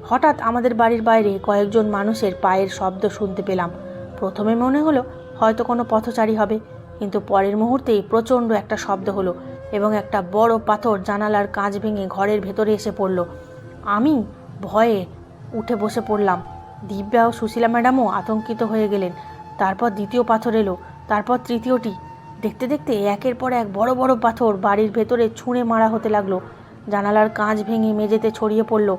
হঠাৎ আমাদের বাড়ির বাইরে কয়েকজন মানুষের পায়ের শব্দ শুনতে পেলাম। প্রথমে মনে হলো হয়তো কোনো পথচারী হবে, কিন্তু পরের মুহূর্তেই প্রচণ্ড একটা শব্দ হলো এবং একটা বড় পাথর জানালার কাঁচ ভেঙে ঘরের ভেতরে এসে পড়ল। আমি ভয়ে উঠে বসে পড়লাম। দিব্যা ও সুশীলা ম্যাডামও আতঙ্কিত হয়ে গেলেন। তারপর দ্বিতীয় পাথর এলো, তারপর তৃতীয়টি। দেখতে দেখতে একের পর এক বড় বড় পাথর বাড়ির ভেতরে ছুঁড়ে মারা হতে লাগলো। জানালার কাঁচ ভেঙে মেঝেতে ছড়িয়ে পড়ল।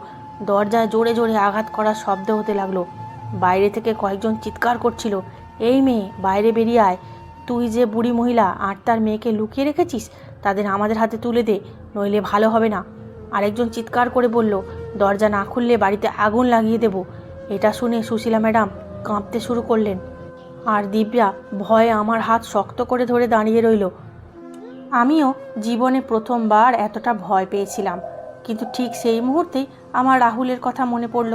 দরজায় জোরে জোরে আঘাত করার শব্দ হতে লাগলো। বাইরে থেকে কয়েকজন চিৎকার করছিল, এই মেয়ে, বাইরে বেরিয়ে আয়। তুই যে বুড়ি মহিলা আর তার মেয়েকে লুকিয়ে রেখেছিস, তাদের আমাদের হাতে তুলে দে, নইলে ভালো হবে না। আরেকজন চিৎকার করে বলল, দরজা না খুললে বাড়িতে আগুন লাগিয়ে দেব। এটা শুনে সুশীলা ম্যাডাম কাঁপতে শুরু করলেন, আর দিব্যা ভয়ে আমার হাত শক্ত করে ধরে দাঁড়িয়ে রইল। আমিও জীবনে প্রথমবার এতটা ভয় পেয়েছিলাম, কিন্তু ঠিক সেই মুহূর্তেই আমার রাহুলের কথা মনে পড়ল।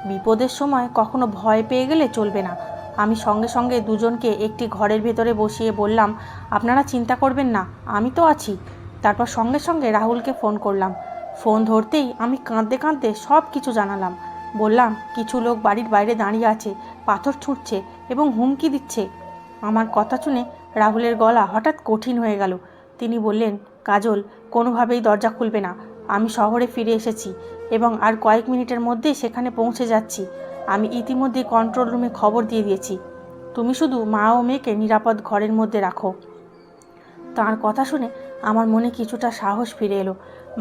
বিপদের সময় কখনো ভয় পেয়ে গেলে চলবে না। আমি সঙ্গে সঙ্গে দুজনকে একটি ঘরের ভেতরে বসিয়ে বললাম, আপনারা চিন্তা করবেন না, আমি তো আছি। তারপর সঙ্গে সঙ্গে রাহুলকে ফোন করলাম। ফোন ধরতেই আমি কাঁদতে কাঁদতে সব কিছু জানালাম। বললাম, কিছু লোক বাড়ির বাইরে দাঁড়িয়ে আছে, পাথর ছুঁড়ছে এবং হুমকি দিচ্ছে। আমার কথা শুনে রাহুলের গলা হঠাৎ কঠিন হয়ে গেল। তিনি বললেন, কাজল, কোনোভাবেই দরজা খুলবে না। আমি শহরে ফিরে এসেছি এবং আর কয়েক মিনিটের মধ্যেই সেখানে পৌঁছে যাচ্ছি। আমি ইতিমধ্যে কন্ট্রোল রুমে খবর দিয়ে দিয়েছি। তুমি শুধু মা ও মেয়েকে নিরাপদ ঘরের মধ্যে রাখো। তার কথা শুনে আমার মনে কিছুটা সাহস ফিরে এলো।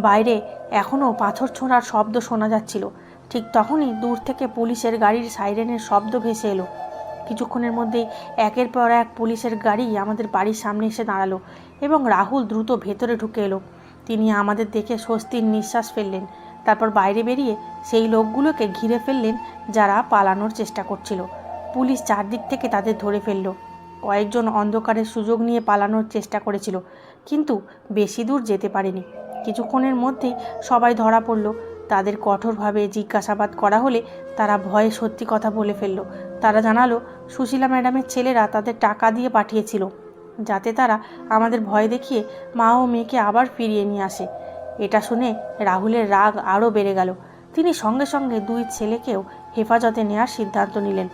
বাইরে এখনও পাথর ছোঁড়ার শব্দ শোনা যাচ্ছিল। ঠিক তখনই দূর থেকে পুলিশের গাড়ির সাইরেনের শব্দ ভেসে এলো। কিছুক্ষণের মধ্যেই একের পর এক পুলিশের গাড়ি আমাদের বাড়ির সামনে এসে দাঁড়ালো এবং রাহুল দ্রুত ভেতরে ঢুকে এলো। তিনি আমাদের দেখে স্বস্তির নিঃশ্বাস ফেললেন। তারপর বাইরে বেরিয়ে সেই লোকগুলোকে ঘিরে ফেললেন যারা পালানোর চেষ্টা করছিল। পুলিশ চারদিক থেকে তাদের ধরে ফেলল। কয়েকজন অন্ধকারের সুযোগ নিয়ে পালানোর চেষ্টা করেছিল, কিন্তু বেশি দূর যেতে পারেনি। কিছুক্ষণের মধ্যেই সবাই ধরা পড়ল। তাদের কঠোরভাবে জিজ্ঞাসাবাদ করা হলে তারা ভয়ে সত্যি কথা বলে ফেলল। তারা জানালো সুশীলা ম্যাডামের ছেলেরা তাদের টাকা দিয়ে পাঠিয়েছিল, যাতে তারা আমাদের ভয় দেখিয়ে মা ও মেয়েকে আবার ফিরিয়ে নিয়ে আসে। এটা শুনে রাহুলের রাগ আরও বেড়ে গেল। তিনি সঙ্গে সঙ্গে দুই ছেলেকেও হেফাজতে নেওয়ার সিদ্ধান্ত নিলেন।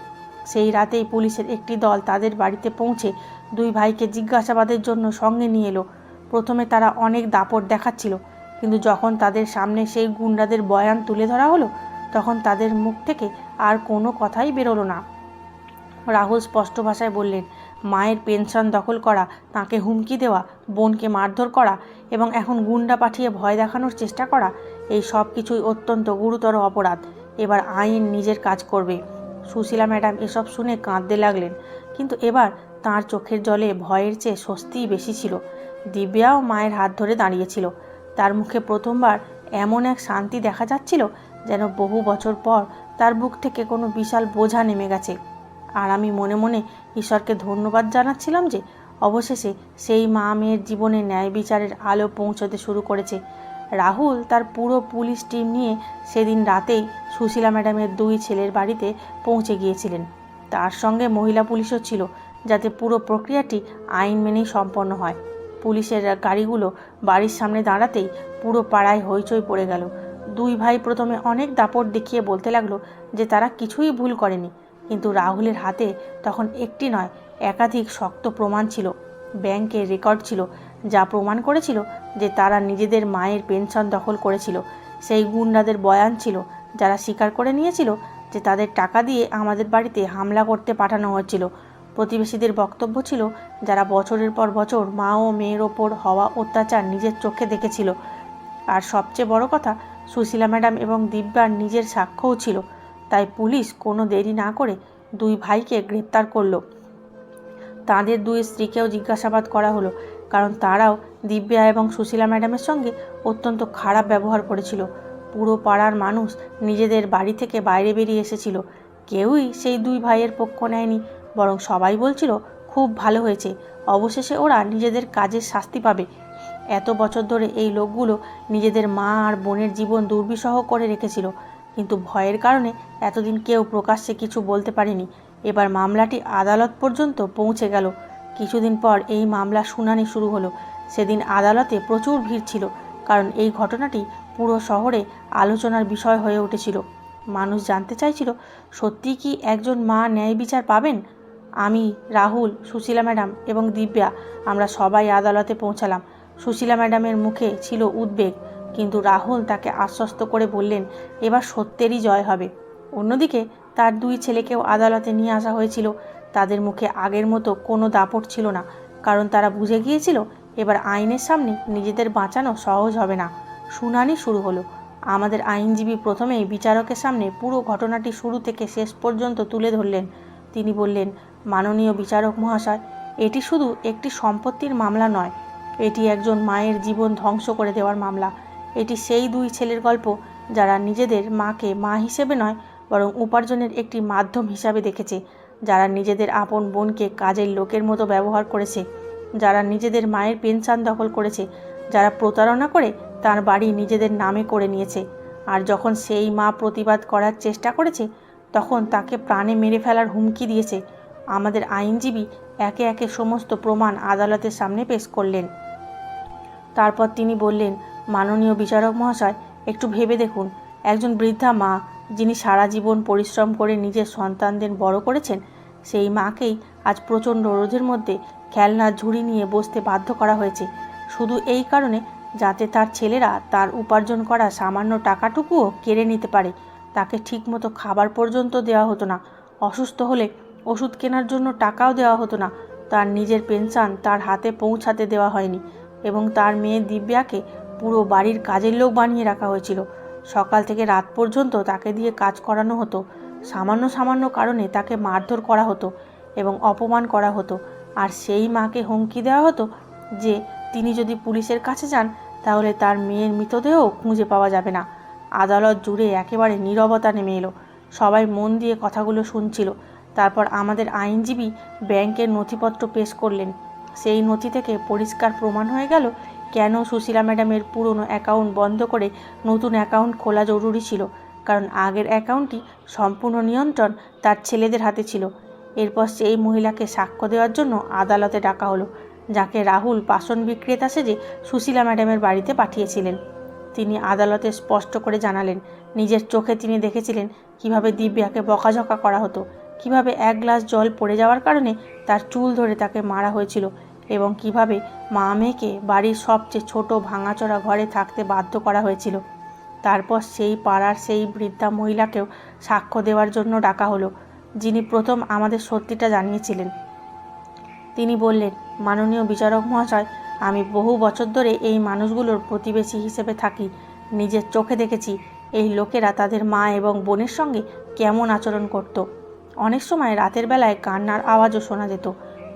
সেই রাতেই পুলিশের একটি দল তাদের বাড়িতে পৌঁছে দুই ভাইকে জিজ্ঞাসাবাদের জন্য সঙ্গে নিয়ে এলো। প্রথমে তারা অনেক দাপট দেখাচ্ছিল, কিন্তু যখন তাদের সামনে সেই গুন্ডাদের বয়ান তুলে ধরা হলো, তখন তাদের মুখ থেকে আর কোনো কথাই বেরোলো না। রাহুল স্পষ্ট ভাষায় বললেন, মায়ের পেনশন দখল করা, তাকে হুমকি দেওয়া, বোনকে মারধর করা এবং এখন গুন্ডা পাঠিয়ে ভয় দেখানোর চেষ্টা করা, এই সব কিছুই অত্যন্ত গুরুতর অপরাধ। এবার আইন নিজের কাজ করবে। সুশীলা ম্যাডাম এসব শুনে কাঁদতে লাগলেন, কিন্তু এবার তাঁর চোখের জলে ভয়ের চেয়ে স্বস্তিই বেশি ছিল। দিব্যাও মায়ের হাত ধরে দাঁড়িয়েছিল। তার মুখে প্রথমবার এমন এক শান্তি দেখা যাচ্ছিল, যেন বহু বছর পর তার বুক থেকে কোনো বিশাল বোঝা নেমে গেছে। আর আমি মনে মনে ঈশ্বরকে ধন্যবাদ জানাচ্ছিলাম যে অবশেষে সেই মা মেয়ের জীবনে ন্যায় বিচারের আলো পৌঁছতে শুরু করেছে। রাহুল তার পুরো পুলিশ টিম নিয়ে সেদিন রাতেই সুশীলা ম্যাডামের দুই ছেলের বাড়িতে পৌঁছে গিয়েছিলেন। তার সঙ্গে মহিলা পুলিশও ছিল, যাতে পুরো প্রক্রিয়াটি আইন মেনেই সম্পন্ন হয়। পুলিশের গাড়িগুলো বাড়ির সামনে দাঁড়াতেই পুরো পাড়ায় হইচই পড়ে গেল। দুই ভাই প্রথমে অনেক দাপট দেখিয়ে বলতে লাগলো যে তারা কিছুই ভুল করেনি, কিন্তু রাহুলের হাতে তখন একটি নয়, একাধিক শক্ত প্রমাণ ছিল। ব্যাংকের রেকর্ড ছিল, যা প্রমাণ করেছিল যে তারা নিজেদের মায়ের পেনশন দখল করেছিল। সেই গুন্ডাদের বয়ান ছিল, যারা স্বীকার করে নিয়েছিল যে তাদের টাকা দিয়ে আমাদের বাড়িতে হামলা করতে পাঠানো হয়েছিল। প্রতিবেশীদের বক্তব্য ছিল, যারা বছরের পর বছর মা ও মেয়ের ওপর হওয়া অত্যাচার নিজের চোখে দেখেছিল। আর সবচেয়ে বড় কথা, সুশীলা ম্যাডাম এবং দিব্যার নিজের সাক্ষ্যও ছিল। তাই পুলিশ কোনো দেরি না করে দুই ভাইকে গ্রেপ্তার করলো। তাদের দুই স্ত্রীকেও জিজ্ঞাসাবাদ করা হলো, কারণ তারাও দিব্যা এবং সুশীলা ম্যাডামের সঙ্গে অত্যন্ত খারাপ ব্যবহার করেছিল। পুরো পাড়ার মানুষ নিজেদের বাড়ি থেকে বাইরে বেরিয়ে এসেছিল। কেউই সেই দুই ভাইয়ের পক্ষ নেয়নি, বরং সবাই বলছিল খুব ভালো হয়েছে, অবশেষে ওরা নিজেদের কাজের শাস্তি পাবে। এত বছর ধরে এই লোকগুলো নিজেদের মা আর বোনের জীবন দুর্বিষহ করে রেখেছিল, কিন্তু ভয়ের কারণে এতদিন কেউ প্রকাশ্যে কিছু বলতে পারেনি। এবার মামলাটি আদালত পর্যন্ত পৌঁছে গেল। কিছুদিন পর এই মামলা শুনানি শুরু হলো। সেদিন আদালতে প্রচুর ভিড় ছিল, কারণ এই ঘটনাটি পুরো শহরে আলোচনার বিষয় হয়ে উঠেছিল। মানুষ জানতে চাইছিল, সত্যি কি একজন মা ন্যায় বিচার পাবেন? আমি, রাহুল, সুশীলা ম্যাডাম এবং দিব্যা, আমরা সবাই আদালতে পৌঁছালাম। সুশীলা ম্যাডামের মুখে ছিল উদ্বেগ, কিন্তু রাহুল তাকে আশ্বস্ত করে বললেন এবার সত্যেরই জয় হবে। অন্যদিকে তার দুই ছেলেকেও আদালতে নিয়ে আসা হয়েছিল। তাদের মুখে আগের মতো কোনো দাপট ছিল না, কারণ তারা বুঝে গিয়েছিল এবার আইনের সামনে নিজেদের বাঁচানো সহজ হবে না। শুনানি শুরু হলো। আমাদের আইনজীবী প্রথমেই বিচারকের সামনে পুরো ঘটনাটি শুরু থেকে শেষ পর্যন্ত তুলে ধরলেন। তিনি বললেন, মাননীয় বিচারক মহাশয়, এটি শুধু একটি সম্পত্তির মামলা নয়, এটি একজন মায়ের জীবন ধ্বংস করে দেওয়ার মামলা। এটি সেই দুই ছেলের গল্প, যারা নিজেদের মাকে মা হিসেবে নয়, বরং উপার্জনের একটি মাধ্যম হিসাবে দেখেছে, যারা নিজেদের আপন বোনকে কাজের লোকের মতো ব্যবহার করেছে, যারা নিজেদের মায়ের পেনশন দখল করেছে, যারা প্রতারণা করে তার বাড়ি নিজেদের নামে করে নিয়েছে। আর যখন সেই মা প্রতিবাদ করার চেষ্টা করেছে, তখন তাকে প্রাণে মেরে ফেলার হুমকি দিয়েছে। আমাদের আইনজীবী একে একে সমস্ত প্রমাণ আদালতের সামনে পেশ করলেন। তারপর তিনি বললেন, মাননীয় বিচারক মহাশয়, একটু ভেবে দেখুন, একজন বৃদ্ধা মা, যিনি সারা জীবন পরিশ্রম করে নিজের সন্তানদের বড় করেছেন, সেই মাকেই আজ প্রচণ্ড রোদের মধ্যে খেলনার ঝুড়ি নিয়ে বসতে বাধ্য করা হয়েছে, শুধু এই কারণে যাতে তার ছেলেরা তার উপার্জন করা সামান্য টাকাটুকুও কেড়ে নিতে পারে। তাকে ঠিকমতো খাবার পর্যন্ত দেওয়া হতো না, অসুস্থ হলে ওষুধ কেনার জন্য টাকাও দেওয়া হতো না, তার নিজের পেনশন তার হাতে পৌঁছাতে দেওয়া হয়নি এবং তার মেয়ে দিব্যাকে পুরো বাড়ির কাজের লোক বানিয়ে রাখা হয়েছিল। সকাল থেকে রাত পর্যন্ত তাকে দিয়ে কাজ করানো হতো। সামান্য সামান্য কারণে তাকে মারধর করা হতো এবং অপমান করা হতো। আর সেই মাকে হুমকি দেওয়া হতো যে তিনি যদি পুলিশের কাছে যান তাহলে তার মেয়ের মৃতদেহও খুঁজে পাওয়া যাবে না। আদালত জুড়ে একেবারে নীরবতা নেমে এলো। সবাই মন দিয়ে কথাগুলো শুনছিল। তারপর আমাদের আইনজীবী ব্যাংকের নথিপত্র পেশ করলেন। সেই নথি থেকে পরিষ্কার প্রমাণ হয়ে গেল কেন সুশীলা ম্যাডামের পুরনো অ্যাকাউন্ট বন্ধ করে নতুন অ্যাকাউন্ট খোলা জরুরি ছিল। কারণ আগের অ্যাকাউন্টটি সম্পূর্ণ নিয়ন্ত্রণ তার ছেলেদের হাতে ছিল। এরপর সেই মহিলাকে সাক্ষ্য দেওয়ার জন্য আদালতে ডাকা হলো, যাকে রাহুল বাসন বিক্রেতা সেজে সুশীলা ম্যাডামের বাড়িতে পাঠিয়েছিলেন। তিনি আদালতে স্পষ্ট করে জানালেন নিজের চোখে তিনি দেখেছিলেন কিভাবে দিব্যাকে বকাঝকা করা হতো, কিভাবে এক গ্লাস জল পড়ে যাওয়ার কারণে তার চুল ধরে তাকে মারা হয়েছিল এবং কিভাবে মা মেয়েকে বাড়ির সবচেয়ে ছোট ভাঙাচোরা ঘরে থাকতে বাধ্য করা হয়েছিল। তারপর সেই পাড়ার সেই বৃদ্ধা মহিলাকেও সাক্ষ্য দেওয়ার জন্য ডাকা হলো, যিনি প্রথম আমাদের সত্যিটা জানিয়েছিলেন। তিনি বললেন, মাননীয় বিচারক মহাশয়, আমি বহু বছর ধরে এই মানুষগুলোর প্রতিবেশী হিসেবে থাকি। নিজের চোখে দেখেছি এই লোকেরা তাদের মা এবং বোনের সঙ্গে কেমন আচরণ করত। অনেক সময় রাতের বেলায় কান্নার আওয়াজও শোনা যেত,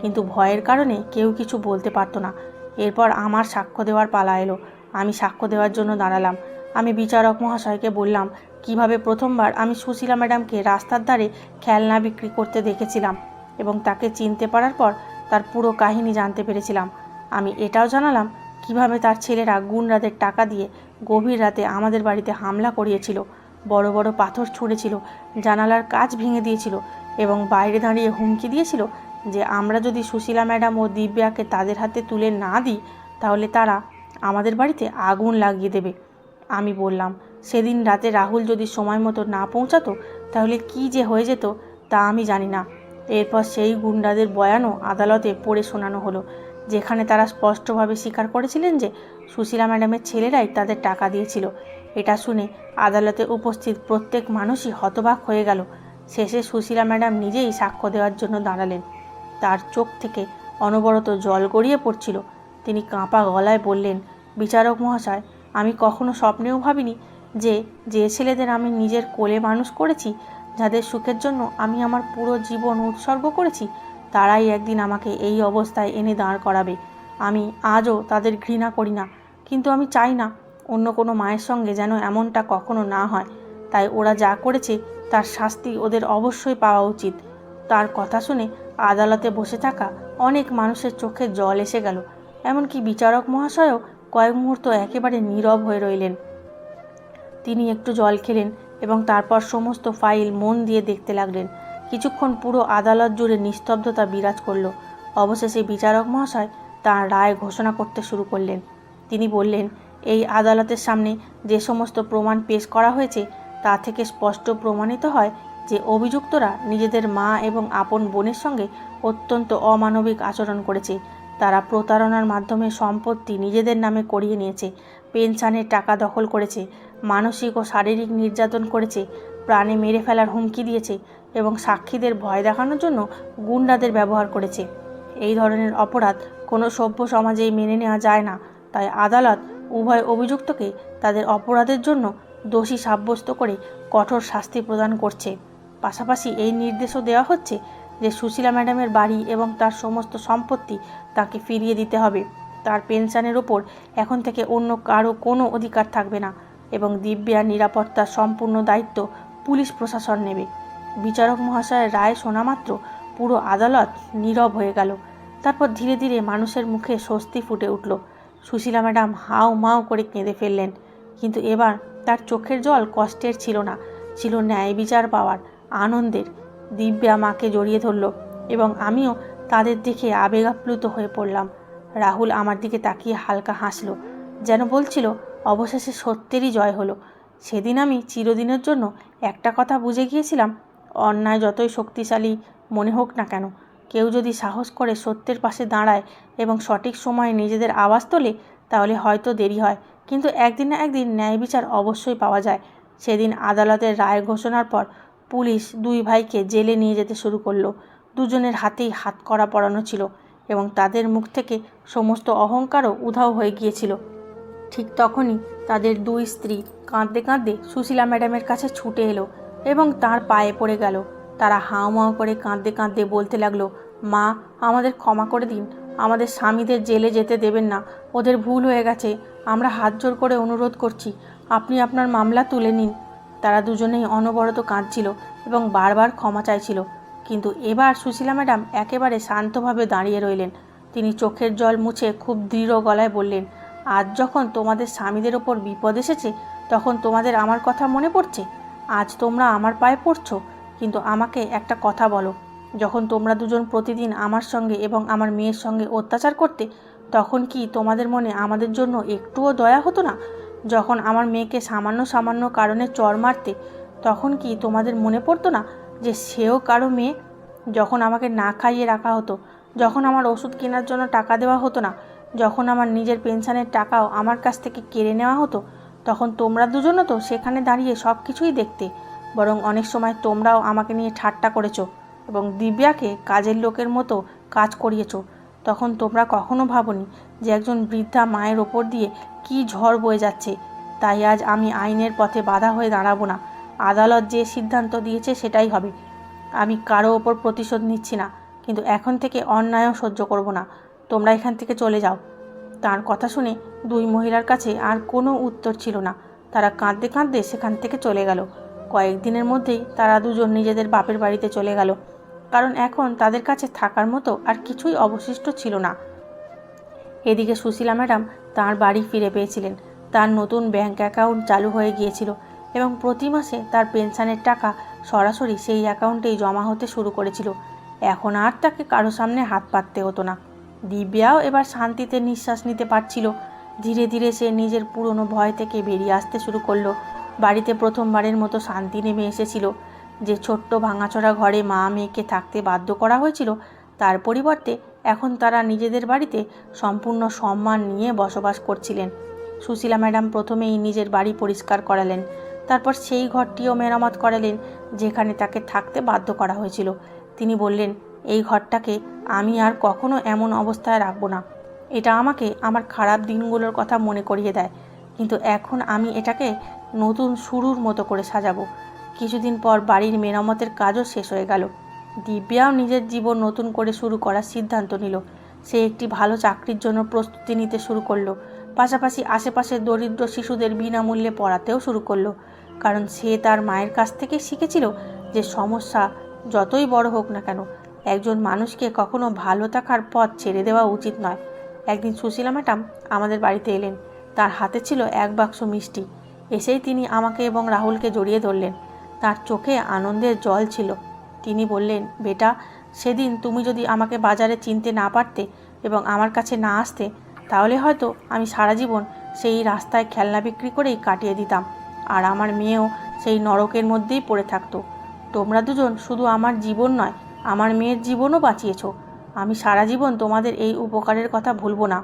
কিন্তু ভয়ের কারণে কেউ কিছু বলতে পারতো না। এরপর আমার সাক্ষ্য দেওয়ার পালা এলো। আমি সাক্ষ্য দেওয়ার জন্য দাঁড়ালাম। আমি বিচারক মহাশয়কে বললাম কিভাবে প্রথমবার আমি সুশীলা ম্যাডামকে রাস্তার ধারে খেলনা বিক্রি করতে দেখেছিলাম এবং তাকে চিনতে পারার পর তার পুরো কাহিনী জানতে পেরেছিলাম। আমি এটাও জানালাম কিভাবে তার ছেলেরা গুন্ডাদের টাকা দিয়ে গভীর রাতে আমাদের বাড়িতে হামলা করিয়েছিল, বড় বড় পাথর ছুঁড়েছিল, জানালার কাচ ভেঙে দিয়েছিল এবং বাইরে দাঁড়িয়ে হুমকি দিয়েছিল যে আমরা যদি সুশীলা ম্যাডাম ও দিব্যাকে তাদের হাতে তুলে না দিই তাহলে তারা আমাদের বাড়িতে আগুন লাগিয়ে দেবে। আমি বললাম সেদিন রাতে রাহুল যদি সময় মতো না পৌঁছাতো তাহলে কি যে হয়ে যেত তা আমি জানি না। এরপর সেই গুন্ডাদের বয়ানও আদালতে পড়ে শোনানো হলো, যেখানে তারা স্পষ্টভাবে স্বীকার করেছিলেন যে সুশীলা ম্যাডামের ছেলেরাই তাদের টাকা দিয়েছিল। এটা শুনে আদালতে উপস্থিত প্রত্যেক মানুষই হতবাক হয়ে গেল। শেষে সুশীলা ম্যাডাম নিজেই সাক্ষ্য দেওয়ার জন্য দাঁড়ালেন। তার চোখ থেকে অনবরত জল গড়িয়ে পড়ছিল। তিনি কাঁপা গলায় বললেন, বিচারক মহাশয়, আমি কখনো স্বপ্নেও ভাবিনি যে যে ছেলেদের আমি নিজের কোলে মানুষ করেছি, যাদের সুখের জন্য আমি আমার পুরো জীবন উৎসর্গ করেছি, তারাই একদিন আমাকে এই অবস্থায় এনে দাঁড় করাবে। আমি আজও তাদের ঘৃণা করি না, কিন্তু আমি চাই না অন্য কোনো মায়ের সঙ্গে যেন এমনটা কখনো না হয়। তাই ওরা যা করেছে তার শাস্তি ওদের অবশ্যই পাওয়া উচিত। তার কথা শুনে আদালতে বসে থাকা অনেক মানুষের চোখে জল এসে গেল। এমনকি বিচারক মহাশয়ও কয়েক মুহূর্ত একেবারে নীরব হয়ে রইলেন। তিনি একটু জল খেলেন এবং তারপর সমস্ত ফাইল মন দিয়ে দেখতে লাগলেন। কিছুক্ষণ পুরো আদালত জুড়ে নিস্তব্ধতা বিরাজ করল। অবশেষে বিচারক মহাশয় তাঁর রায় ঘোষণা করতে শুরু করলেন। তিনি বললেন, এই আদালতের সামনে যে সমস্ত প্রমাণ পেশ করা হয়েছে তা থেকে স্পষ্ট প্রমাণিত হয় যে অভিযুক্তরা নিজেদের মা এবং আপন বোনের সঙ্গে অত্যন্ত অমানবিক আচরণ করেছে। তারা প্রতারণার মাধ্যমে সম্পত্তি নিজেদের নামে করিয়ে নিয়েছে, পেনশনের টাকা দখল করেছে, মানসিক ও শারীরিক নির্যাতন করেছে, প্রাণে মেরে ফেলার হুমকি দিয়েছে এবং সাক্ষীদের ভয় দেখানোর জন্য গুন্ডাদের ব্যবহার করেছে। এই ধরনের অপরাধ কোনো সভ্য সমাজেই মেনে নেওয়া যায় না। তাই আদালত উভয় অভিযুক্তকে তাদের অপরাধের জন্য দোষী সাব্যস্ত করে কঠোর শাস্তি প্রদান করছে। পাশাপাশি এই নির্দেশও দেওয়া হচ্ছে যে সুশীলা ম্যাডামের বাড়ি এবং তার সমস্ত সম্পত্তি তাকে ফিরিয়ে দিতে হবে। তার পেনশনের ওপর এখন থেকে অন্য কারো কোনো অধিকার থাকবে না এবং দিব্যার নিরাপত্তার সম্পূর্ণ দায়িত্ব পুলিশ প্রশাসন নেবে। বিচারক মহাশয়ের রায় শোনা মাত্র পুরো আদালত নীরব হয়ে গেল। তারপর ধীরে ধীরে মানুষের মুখে স্বস্তি ফুটে উঠল। সুশীলা ম্যাডাম হাউ মাউ করে কেঁদে ফেললেন, কিন্তু এবার তার চোখের জল কষ্টের ছিল না, ছিল ন্যায় বিচার পাওয়ার আনন্দের। দিব্যা মাকে জড়িয়ে ধরল এবং আমিও তাদের দেখে আবেগাপ্লুত হয়ে পড়লাম। রাহুল আমার দিকে তাকিয়ে হালকা হাসল, যেন বলছিল অবশেষে সত্যেরই জয় হলো। সেদিন আমি চিরদিনের জন্য একটা কথা বুঝে গিয়েছিলাম, অন্যায় যতই শক্তিশালী মনে হোক না কেন, কেউ যদি সাহস করে সত্যের পাশে দাঁড়ায় এবং সঠিক সময়ে নিজেদের আওয়াজ তোলে তাহলে হয়তো দেরি হয়, কিন্তু একদিন না একদিন ন্যায় বিচার অবশ্যই পাওয়া যায়। সেদিন আদালতের রায় ঘোষণার পর পুলিশ দুই ভাইকে জেলে নিয়ে যেতে শুরু করলো। দুজনের হাতেই হাতকড়া পরানো ছিল এবং তাদের মুখ থেকে সমস্ত অহংকারও উধাও হয়ে গিয়েছিল। ঠিক তখনই তাদের দুই স্ত্রী কাঁদতে কাঁদতে সুশীলা ম্যাডামের কাছে ছুটে এলো এবং তার পায়ে পড়ে গেল। তারা হাউমাউ করে কাঁদতে কাঁদতে বলতে লাগলো, মা, আমাদের ক্ষমা করে দিন, আমাদের স্বামীদের জেলে যেতে দেবেন না, ওদের ভুল হয়ে গেছে, আমরা হাত জোর করে অনুরোধ করছি, আপনি আপনার মামলা তুলে নিন। তারা দুজনেই অনবরত কাঁদছিল এবং বারবার ক্ষমা চাইছিল। কিন্তু এবার সুশীলা ম্যাডাম একেবারে শান্তভাবে দাঁড়িয়ে রইলেন। তিনি চোখের জল মুছে খুব দৃঢ় গলায় বললেন, আজ যখন তোমাদের স্বামীদের ওপর বিপদ এসেছে তখন তোমাদের আমার কথা মনে পড়ছে? আজ তোমরা আমার পায়ে পড়ছো, কিন্তু আমাকে একটা কথা বলো, যখন তোমরা দুজন প্রতিদিন আমার সঙ্গে এবং আমার মেয়ের সঙ্গে অত্যাচার করতে, তখন কি তোমাদের মনে আমাদের জন্য একটুও দয়া হতো না? যখন আমার মেয়েকে সামান্য সামান্য কারণে চড় মারতে, তখন কি তোমাদের মনে পড়তো না যে সেও কারো মেয়ে? যখন আমাকে না খাইয়ে রাখা হতো, যখন আমার ওষুধ কেনার জন্য টাকা দেওয়া হতো না, যখন আমার নিজের পেনশনের টাকাও আমার কাছ থেকে কেড়ে নেওয়া হতো, তখন তোমরা দুজনও তো সেখানে দাঁড়িয়ে সব কিছুই দেখতে। বরং অনেক সময় তোমরাও আমাকে নিয়ে ঠাট্টা করেছো এবং দিব্যাকে কাজের লোকের মতো কাজ করিয়েছো। তখন তোমরা কখনো ভাবোনি যে একজন বৃদ্ধা মায়ের ওপর দিয়ে কী ঝড় বয়ে যাচ্ছে। তাই আজ আমি আইনের পথে বাধা হয়ে দাঁড়াবো না। আদালত যে সিদ্ধান্ত দিয়েছে সেটাই হবে। আমি কারো ওপর প্রতিশোধ নিচ্ছি না, কিন্তু এখন থেকে অন্যায়ও সহ্য করব না। তোমরা এখান থেকে চলে যাও। তার কথা শুনে দুই মহিলার কাছে আর কোনো উত্তর ছিল না। তারা কাঁদতে কাঁদতে সেখান থেকে চলে গেল। কয়েকদিনের মধ্যেই তারা দুজন নিজেদের বাপের বাড়িতে চলে গেল, কারণ এখন তাদের কাছে থাকার মতো আর কিছুই অবশিষ্ট ছিল না। এদিকে সুশীলা ম্যাডাম তার বাড়ি ফিরে পেয়েছিলেন। তার নতুন ব্যাংক অ্যাকাউন্ট চালু হয়ে গিয়েছিল এবং প্রতি মাসে তার পেনশনের টাকা সরাসরি সেই অ্যাকাউন্টেই জমা হতে শুরু করেছিল। এখন আর তাকে কারো সামনে হাত পাততে হতো না। দিব্যাও এবার শান্তিতে নিঃশ্বাস নিতে পারছিল। ধীরে ধীরে সে নিজের পুরনো ভয় থেকে বেরিয়ে আসতে শুরু করলো। বাড়িতে প্রথমবারের মতো শান্তি নেমে এসেছিল। যে ছোট্ট ভাঙাচোরা ঘরে মা মেয়েকে থাকতে বাধ্য করা হয়েছিল, তার পরিবর্তে এখন তারা নিজেদের বাড়িতে সম্পূর্ণ সম্মান নিয়ে বসবাস করছিলেন। সুশীলা ম্যাডাম প্রথমেই নিজের বাড়ি পরিষ্কার করালেন, তারপর সেই ঘরটিও মেরামত করালেন যেখানে তাকে থাকতে বাধ্য করা হয়েছিল। তিনি বললেন, এই ঘরটাকে আমি আর কখনো এমন অবস্থায় রাখবো না। এটা আমাকে আমার খারাপ দিনগুলোর কথা মনে করিয়ে দেয়, কিন্তু এখন আমি এটাকে নতুন শুরুর মতো করে সাজাবো। কিছুদিন পর বাড়ির মেরামতের কাজও শেষ হয়ে গেল। দিব্যাও নিজের জীবন নতুন করে শুরু করার সিদ্ধান্ত নিল। সে একটি ভালো চাকরির জন্য প্রস্তুতি নিতে শুরু করলো। পাশাপাশি আশেপাশের দরিদ্র শিশুদের বিনামূল্যে পড়াতেও শুরু করলো, কারণ সে তার মায়ের কাছ থেকে শিখেছিল যে সমস্যা যতই বড় হোক না কেন, একজন মানুষকে কখনো ভালো থাকার পথ ছেড়ে দেওয়া উচিত নয়। একদিন সুশীলা ম্যাডাম আমাদের বাড়িতে এলেন। তার হাতে ছিল এক বাক্স মিষ্টি। এসেই তিনি আমাকে এবং রাহুলকে জড়িয়ে ধরলেন। তার চোখে আনন্দের জল ছিল। তিনি বললেন, বেটা, সেদিন তুমি যদি আমাকে বাজারে চিনতে না পারতে এবং আমার কাছে না আসতে, তাহলে হয়তো আমি সারা জীবন সেই রাস্তায় খেলনা বিক্রি করেই কাটিয়ে দিতাম, আর আমার মেয়েও সেই নরকের মধ্যেই পড়ে থাকতো। তোমরা দুজন শুধু আমার জীবন নয়, আমার মেয়ের জীবনও বাঁচিয়েছো। আমি সারা জীবন তোমাদের এই উপকারের কথা ভুলবো না।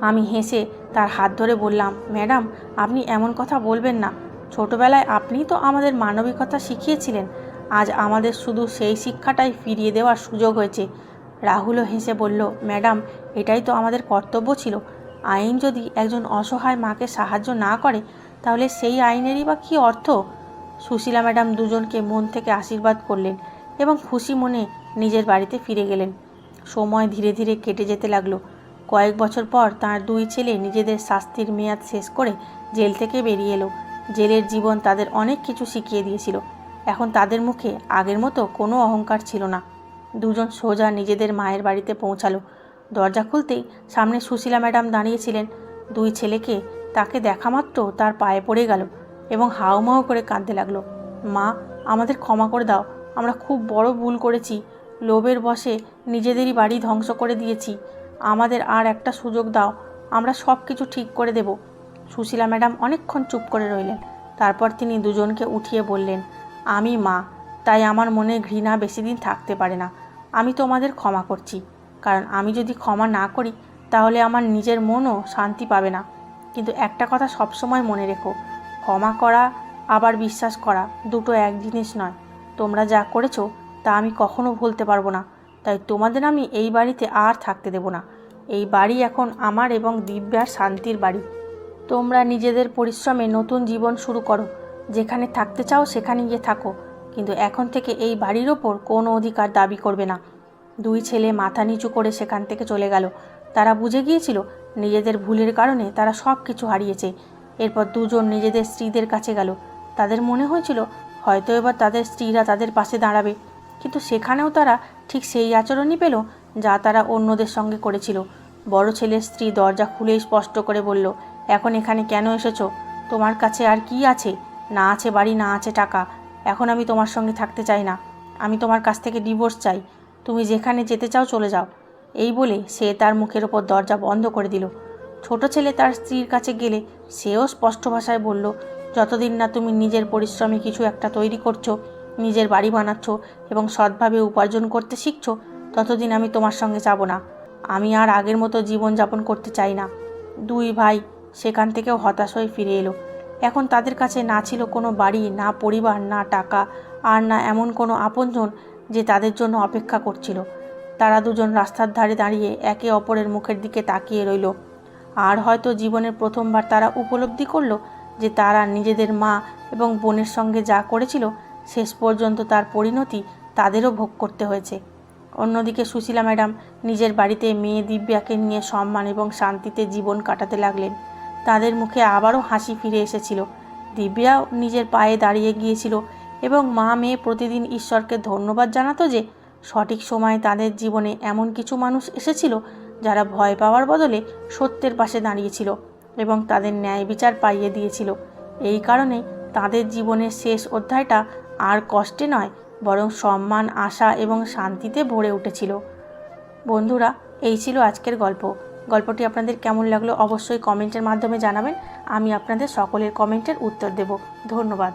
আমি হেসে তার হাত ধরে বললাম, ম্যাডাম, আপনি এমন কথা বলবেন না। ছোটবেলায় আপনিই তো আমাদের মানবিকতা শিখিয়েছিলেন। আজ আমাদের শুধু সেই শিক্ষাটাই ফিরিয়ে দেওয়ার সুযোগ হয়েছে। রাহুলও হেসে বলল, ম্যাডাম, এটাই তো আমাদের কর্তব্য ছিল। আইন যদি একজন অসহায় মাকে সাহায্য না করে, তাহলে সেই আইনেরই বা কী অর্থ? সুশীলা ম্যাডাম দুজনকে মন থেকে আশীর্বাদ করলেন এবং খুশি মনে নিজের বাড়িতে ফিরে গেলেন। সময় ধীরে ধীরে কেটে যেতে লাগলো। কয়েক বছর পর তার দুই ছেলে নিজেদের শাস্তির মেয়াদ শেষ করে জেল থেকে বেরিয়ে এলো। জেলের জীবন তাদের অনেক কিছু শিখিয়ে দিয়েছিল। এখন তাদের মুখে আগের মতো কোনো অহংকার ছিল না। দুজন সোজা নিজেদের মায়ের বাড়িতে পৌঁছালো। দরজা খুলতেই সামনে সুশীলা ম্যাডাম দাঁড়িয়েছিলেন। দুই ছেলেকে তাকে দেখা মাত্র তার পায়ে পড়ে গেল এবং হাউমাউ করে কাঁদতে লাগলো। মা, আমাদের ক্ষমা করে দাও, আমরা খুব বড় ভুল করেছি। লোভের বশে নিজেদেরই বাড়ি ধ্বংস করে দিয়েছি। আমাদের আর একটা সুযোগ দাও, আমরা সব কিছু ঠিক করে দেব। সুশীলা ম্যাডাম অনেকক্ষণ চুপ করে রইলেন। তারপর তিনি দুজনকে উঠিয়ে বললেন, আমি মা, তাই আমার মনে ঘৃণা বেশি দিন থাকতে পারে না। আমি তোমাদের ক্ষমা করছি, কারণ আমি যদি ক্ষমা না করি তাহলে আমার নিজের মনও শান্তি পাবে না। কিন্তু একটা কথা সবসময় মনে রেখো, ক্ষমা করা আবার বিশ্বাস করা দুটো এক জিনিস নয়। তোমরা যা করেছো তা আমি কখনো ভুলতে পারবো না। তাই তোমাদের আমি এই বাড়িতে আর থাকতে দেব না। এই বাড়ি এখন আমার এবং দিব্যার শান্তির বাড়ি। তোমরা নিজেদের পরিশ্রমে নতুন জীবন শুরু করো, যেখানে থাকতে চাও সেখানে গিয়ে থাকো, কিন্তু এখন থেকে এই বাড়ির ওপর কোনো অধিকার দাবি করবে না। দুই ছেলে মাথা নিচু করে সেখান থেকে চলে গেল। তারা বুঝে গিয়েছিল নিজেদের ভুলের কারণে তারা সব কিছু হারিয়েছে। এরপর দুজন নিজেদের স্ত্রীদের কাছে গেল। তাদের মনে হয়েছিল হয়তো এবার তাদের স্ত্রীরা তাদের পাশে দাঁড়াবে, কিন্তু সেখানেও তারা ঠিক সেই আচরণই পেল যা তারা অন্যদের সঙ্গে করেছিল। বড় ছেলের স্ত্রী দরজা খুলেই স্পষ্ট করে বলল, এখন এখানে কেন এসেছো? তোমার কাছে আর কি আছে? না আছে বাড়ি, না আছে টাকা। এখন আমি তোমার সঙ্গে থাকতে চাই না। আমি তোমার কাছ থেকে ডিভোর্স চাই। তুমি যেখানে যেতে চাও চলে যাও। এই বলে সে তার মুখের ওপর দরজা বন্ধ করে দিল। ছোট ছেলে তার স্ত্রীর কাছে গেলে সেও স্পষ্ট ভাষায় বলল, যতদিন না তুমি নিজের পরিশ্রমে কিছু একটা তৈরি করছো, নিজের বাড়ি বানাচ্ছ এবং সৎভাবে উপার্জন করতে শিখছো, ততদিন আমি তোমার সঙ্গে যাব না। আমি আর আগের মতো জীবনযাপন করতে চাই না। দুই ভাই সেখান থেকেও হতাশ হয়ে ফিরে এলো। এখন তাদের কাছে না ছিল কোনো বাড়ি, না পরিবার, না টাকা, আর না এমন কোনো আপনজন যে তাদের জন্য অপেক্ষা করছিল। তারা দুজন রাস্তার ধারে দাঁড়িয়ে একে অপরের মুখের দিকে তাকিয়ে রইল। আর হয়তো জীবনের প্রথমবার তারা উপলব্ধি করলো যে তারা নিজেদের মা এবং বোনের সঙ্গে যা করেছিল শেষ পর্যন্ত তার পরিণতি তাদেরও ভোগ করতে হয়েছে। অন্যদিকে সুশীলা ম্যাডাম নিজের বাড়িতে মেয়ে দিব্যাকে নিয়ে সম্মান এবং শান্তিতে জীবন কাটাতে লাগলেন। তাদের মুখে আবারও হাসি ফিরে এসেছিল। দিব্যাও নিজের পায়ে দাঁড়িয়ে গিয়েছিল এবং মা মেয়ে প্রতিদিন ঈশ্বরকে ধন্যবাদ জানাতো যে সঠিক সময়ে তাদের জীবনে এমন কিছু মানুষ এসেছিল যারা ভয় পাওয়ার বদলে সত্যের পাশে দাঁড়িয়েছিল এবং তাদের ন্যায় বিচার পাইয়ে দিয়েছিল। এই কারণে তাদের জীবনের শেষ অধ্যায়টা আর কষ্টে নয়, বরং সম্মান, আশা এবং শান্তিতে ভরে উঠেছিল। বন্ধুরা, এই ছিল আজকের গল্প। গল্পটি আপনাদের কেমন লাগলো অবশ্যই কমেন্টের মাধ্যমে জানাবেন। আমি আপনাদের সকলের কমেন্টের উত্তর দেব। ধন্যবাদ।